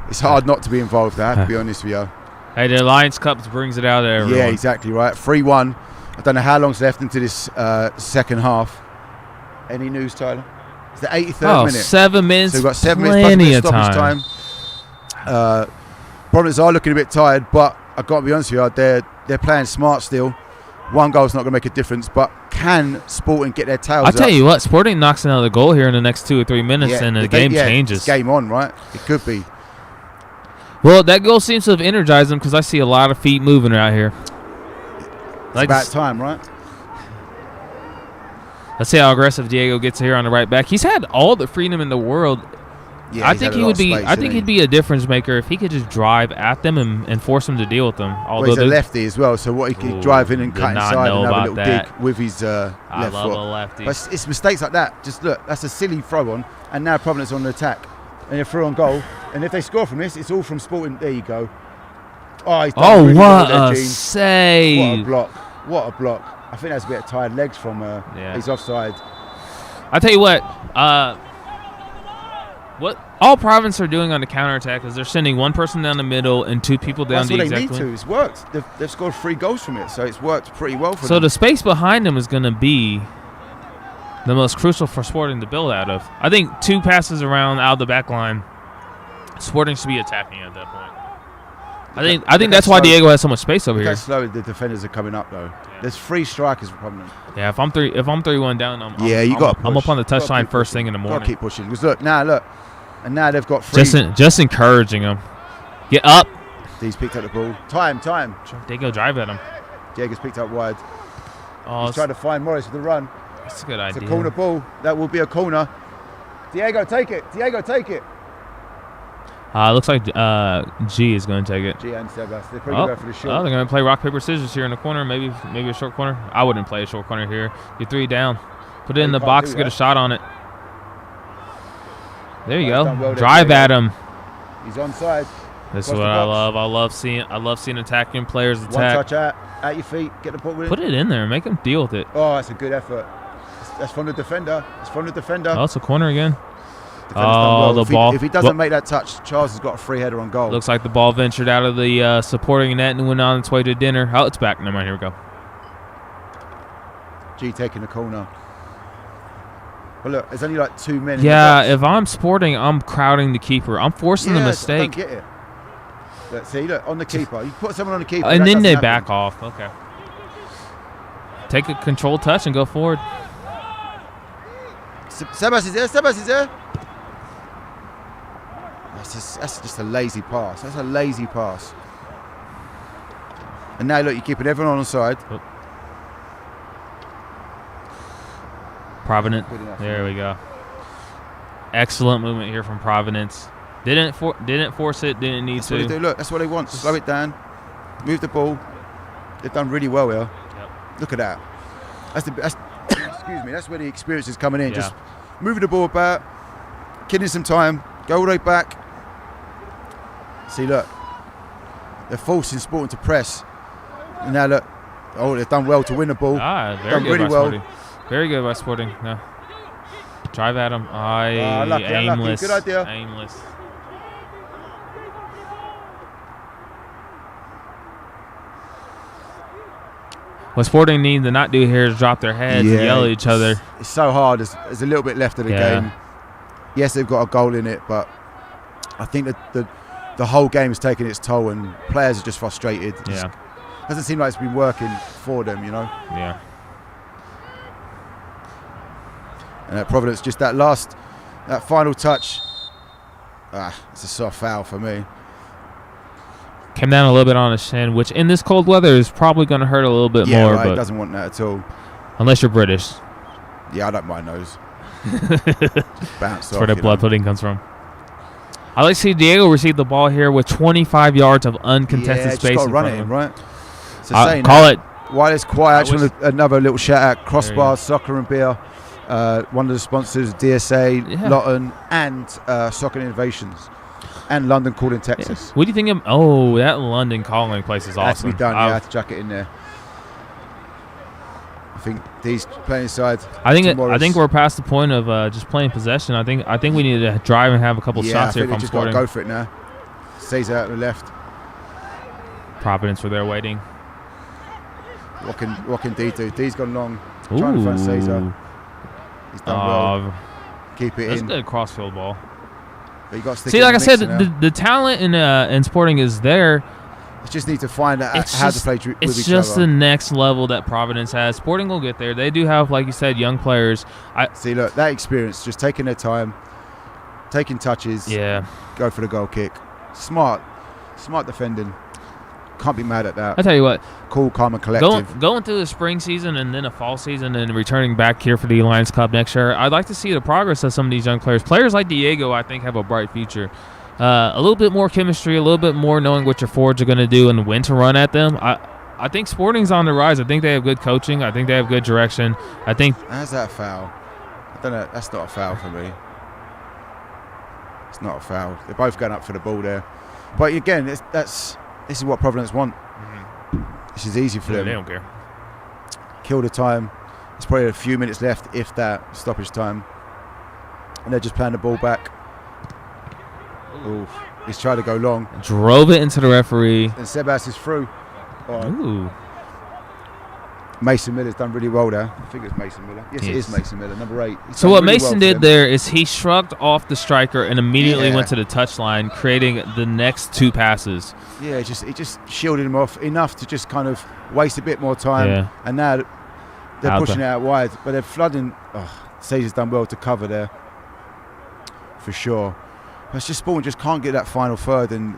It's hard not to be involved, I have to be honest with you. Hey, the Alliance Cup brings it out of everyone. Yeah, exactly right. 3-1. I don't know how long's left into this second half. Any news, Tyler? It's the 83rd minute. 7 minutes. So we've got 7 plenty minutes plus of stoppage time. Providence are looking a bit tired, but I've got to be honest with you, they're playing smart still. One goal's not going to make a difference, but can Sporting get their tails I'll tell you what, Sporting knocks another goal here in the next 2 or 3 minutes, and the game changes. It's game on, right? It could be. Well, that goal seems to have energized them because I see a lot of feet moving out here. It's about time, right? Let's see how aggressive Diego gets here on the right back. He's had all the freedom in the world. Yeah, I think he would be. I think he'd be a difference maker if he could just drive at them and force them to deal with them. Although he's a lefty as well, so what he could drive in and cut inside and have a little dig with his left foot. I love a lefty. But it's mistakes like that. Just look, that's a silly throw on, and now Providence on the attack, and you're through on goal. And if they score from this, it's all from Sporting. There you go. Oh, he's done really what well there, a save! What a block! What a block! I think that's a bit of tired legs from. He's offside. I tell you what all Providence are doing on the counterattack is they're sending one person down the middle and 2 people down the exact That's what they need to. It's worked. They've scored 3 goals from it, so it's worked pretty well for them. So the space behind them is going to be the most crucial for Sporting to build out of. I think 2 passes around out of the back line, Sporting should be attacking at that point. I think that's why Diego has so much space over here. That's slow. The defenders are coming up though. Yeah. There's 3 strikers for Providence. Yeah, if I'm 3-1 down, I'm up on the touchline first thing in the morning. Gotta keep pushing. Because look, and now they've got 3. Just encouraging them. Get up. He's picked up the ball. Time. Diego drive at him. Diego's picked up wide. Oh, he's trying to find Morris with the run. That's a good idea. It's a corner ball. That will be a corner. Diego, take it. Looks like G is going to take it. G and Sebas. They're probably going for the short. Oh, they're going to play rock, paper, scissors here in the corner. Maybe a short corner. I wouldn't play a short corner here. Get 3 down. Put it in the box. Get a shot on it. There you go. Well drive at him. He's onside. This is what I love. I love seeing attacking players attack. One touch at your feet. Get the ball with it. Put it in there. Make him deal with it. Oh, that's a good effort. That's from the defender. Oh, it's a corner again. Oh, the ball. If he doesn't make that touch, Charles has got a free header on goal. Looks like the ball ventured out of the supporting net and went on its way to dinner. Oh, it's back. Never mind. Here we go. G taking the corner. But look, there's only like 2 men. Yeah, if I'm Sporting, I'm crowding the keeper. I'm forcing the mistake. I don't get it. Look, on the keeper. You put someone on the keeper. And then they back off. Okay. Take a controlled touch and go forward. Sebas is there. That's just a lazy pass. That's a lazy pass. And now look, you're keeping everyone on the side. Oh. Provident. There we go. Excellent movement here from Providence. Didn't force it. Didn't need to. What they do. Look, that's what they want. Slow it down. Move the ball. They've done really well here. Yep. Look at that. That's excuse me. That's where the experience is coming in. Yeah. Just moving the ball about, killing some time. Go all the way back. See, look. They're forcing Sporting to press. And now look. Oh, they've done well to win the ball. Very good by Sporting. Very good by Sporting. No. Drive at him. Aimless. Good idea. Aimless. What Sporting need to not do here is drop their heads and yell at each other. It's so hard. There's a little bit left of the game. Yes, they've got a goal in it, but I think that the whole game is taking its toll and players are just frustrated. Yeah. Doesn't seem like it's been working for them, Yeah. And at Providence, just that final touch. It's a soft foul for me. Came down a little bit on his shin, which in this cold weather is probably going to hurt a little bit more. Right, but doesn't want that at all. Unless you're British. Yeah, I don't mind those. Bounce That's where the blood pudding comes from. I like to see Diego receive the ball here with 25 yards of uncontested space. Just got to in run front it of in, him. right? So Call it. While it's quiet, I just want another little shout out. Crossbar, you Soccer and Beer, one of the sponsors, DSA, Lawton, and Soccer Innovations, and London Calling Texas. What do you think of? Oh, that London calling place is awesome. Has to be done. I have to chuck it in there. I think these playing side. I think we're past the point of just playing possession. I think we need to drive and have a couple shots here. I think just got to go for it now. Caesar out to the left. Providence were there waiting. What can D do? D's gone long. Trying to find Caesar. He's done well. Keep it in. That's a good crossfield ball. But you got to stick. See, like I said, the talent in Sporting is there. You just need to find out how to play with each other. It's just the next level that Providence has. Sporting will get there. They do have, like you said, young players. See, look, that experience, just taking their time, taking touches. Yeah. Go for the goal kick. Smart defending. Can't be mad at that. I tell you what, cool, calm, and collective. Going through the spring season and then a fall season and returning back here for the Lions Cup next year, I'd like to see the progress of some of these young players. Players like Diego, I think, have a bright future. A little bit more chemistry, a little bit more knowing what your forwards are going to do and when to run at them. I think Sporting's on the rise. I think they have good coaching. I think they have good direction. I think. How's that a foul? I don't know. That's not a foul for me. It's not a foul. They're both going up for the ball there. But again, this is what Providence want. Mm-hmm. This is easy for them. They don't care. Kill the time. There's probably a few minutes left, if that, stoppage time. And they're just playing the ball back. Ooh, he's tried to go long. Drove it into the referee. And Sebas is through. Ooh. Mason Miller's done really well there. I think it's Mason Miller. Yes, it is Mason Miller, number 8. So what Mason did there is he shrugged off the striker and immediately went to the touchline, creating the next 2 passes. Yeah, he just shielded him off enough to just kind of waste a bit more time. Yeah. And now they're pushing it out wide, but they're flooding. Caesar's done well to cover there, for sure. But it's just Sporting just can't get that final third, and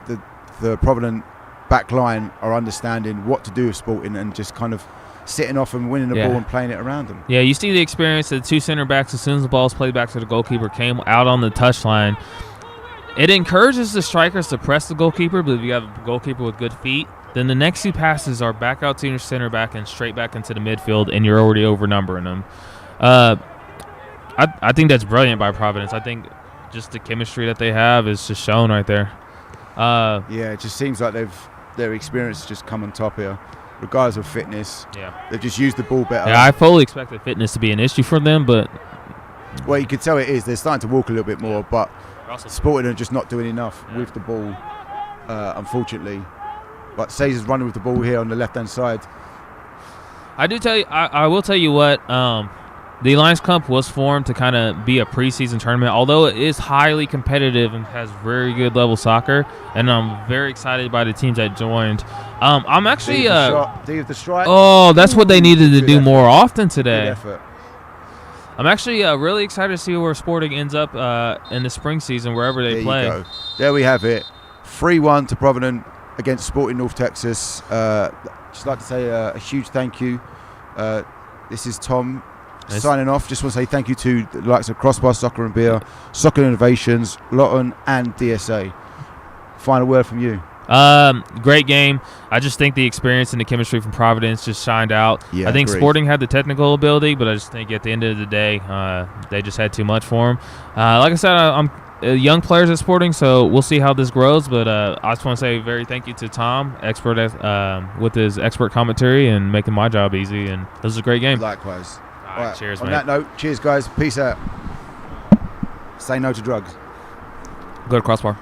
the Provident back line are understanding what to do with Sporting and just kind of sitting off and winning the ball and playing it around them. Yeah, you see the experience of the 2 center backs as soon as the ball's played back to the goalkeeper, came out on the touchline. It encourages the strikers to press the goalkeeper, but if you have a goalkeeper with good feet, then the next 2 passes are back out to your center back and straight back into the midfield, and you're already overnumbering them. I think that's brilliant by Providence. I think just the chemistry that they have is just shown right there. It just seems like their experience has just come on top here. Regardless of fitness, they've just used the ball better. Yeah, I fully expected fitness to be an issue for them, but well, you can tell it is. They're starting to walk a little bit more, but Sporting are just not doing enough with the ball, unfortunately. But Caesar's running with the ball here on the left-hand side. I do tell you, I will tell you what. The Lions Cup was formed to kind of be a preseason tournament, although it is highly competitive and has very good level soccer, and I'm very excited by the teams that joined. I'm actually the strike. Oh, that's what they needed to do more often today. Good effort. I'm actually really excited to see where Sporting ends up in the spring season, wherever they play. You go. There we have it. 3-1 to Provident against Sporting North Texas. Just like to say a huge thank you. This is Tom. Signing off, just want to say thank you to the likes of Crossbar, Soccer and Beer, Soccer Innovations, Lawton, and DSA. Final word from you. Great game. I just think the experience and the chemistry from Providence just shined out. Yeah, I think agreed. Sporting had the technical ability, but I just think at the end of the day, they just had too much for them. Like I said, I'm young players at Sporting, so we'll see how this grows. But I just want to say very thank you to Tom, expert with his expert commentary and making my job easy. And this was a great game. Likewise. All right, cheers, on mate. that note, cheers, guys. Peace out. Say no to drugs. Go to Crossbar.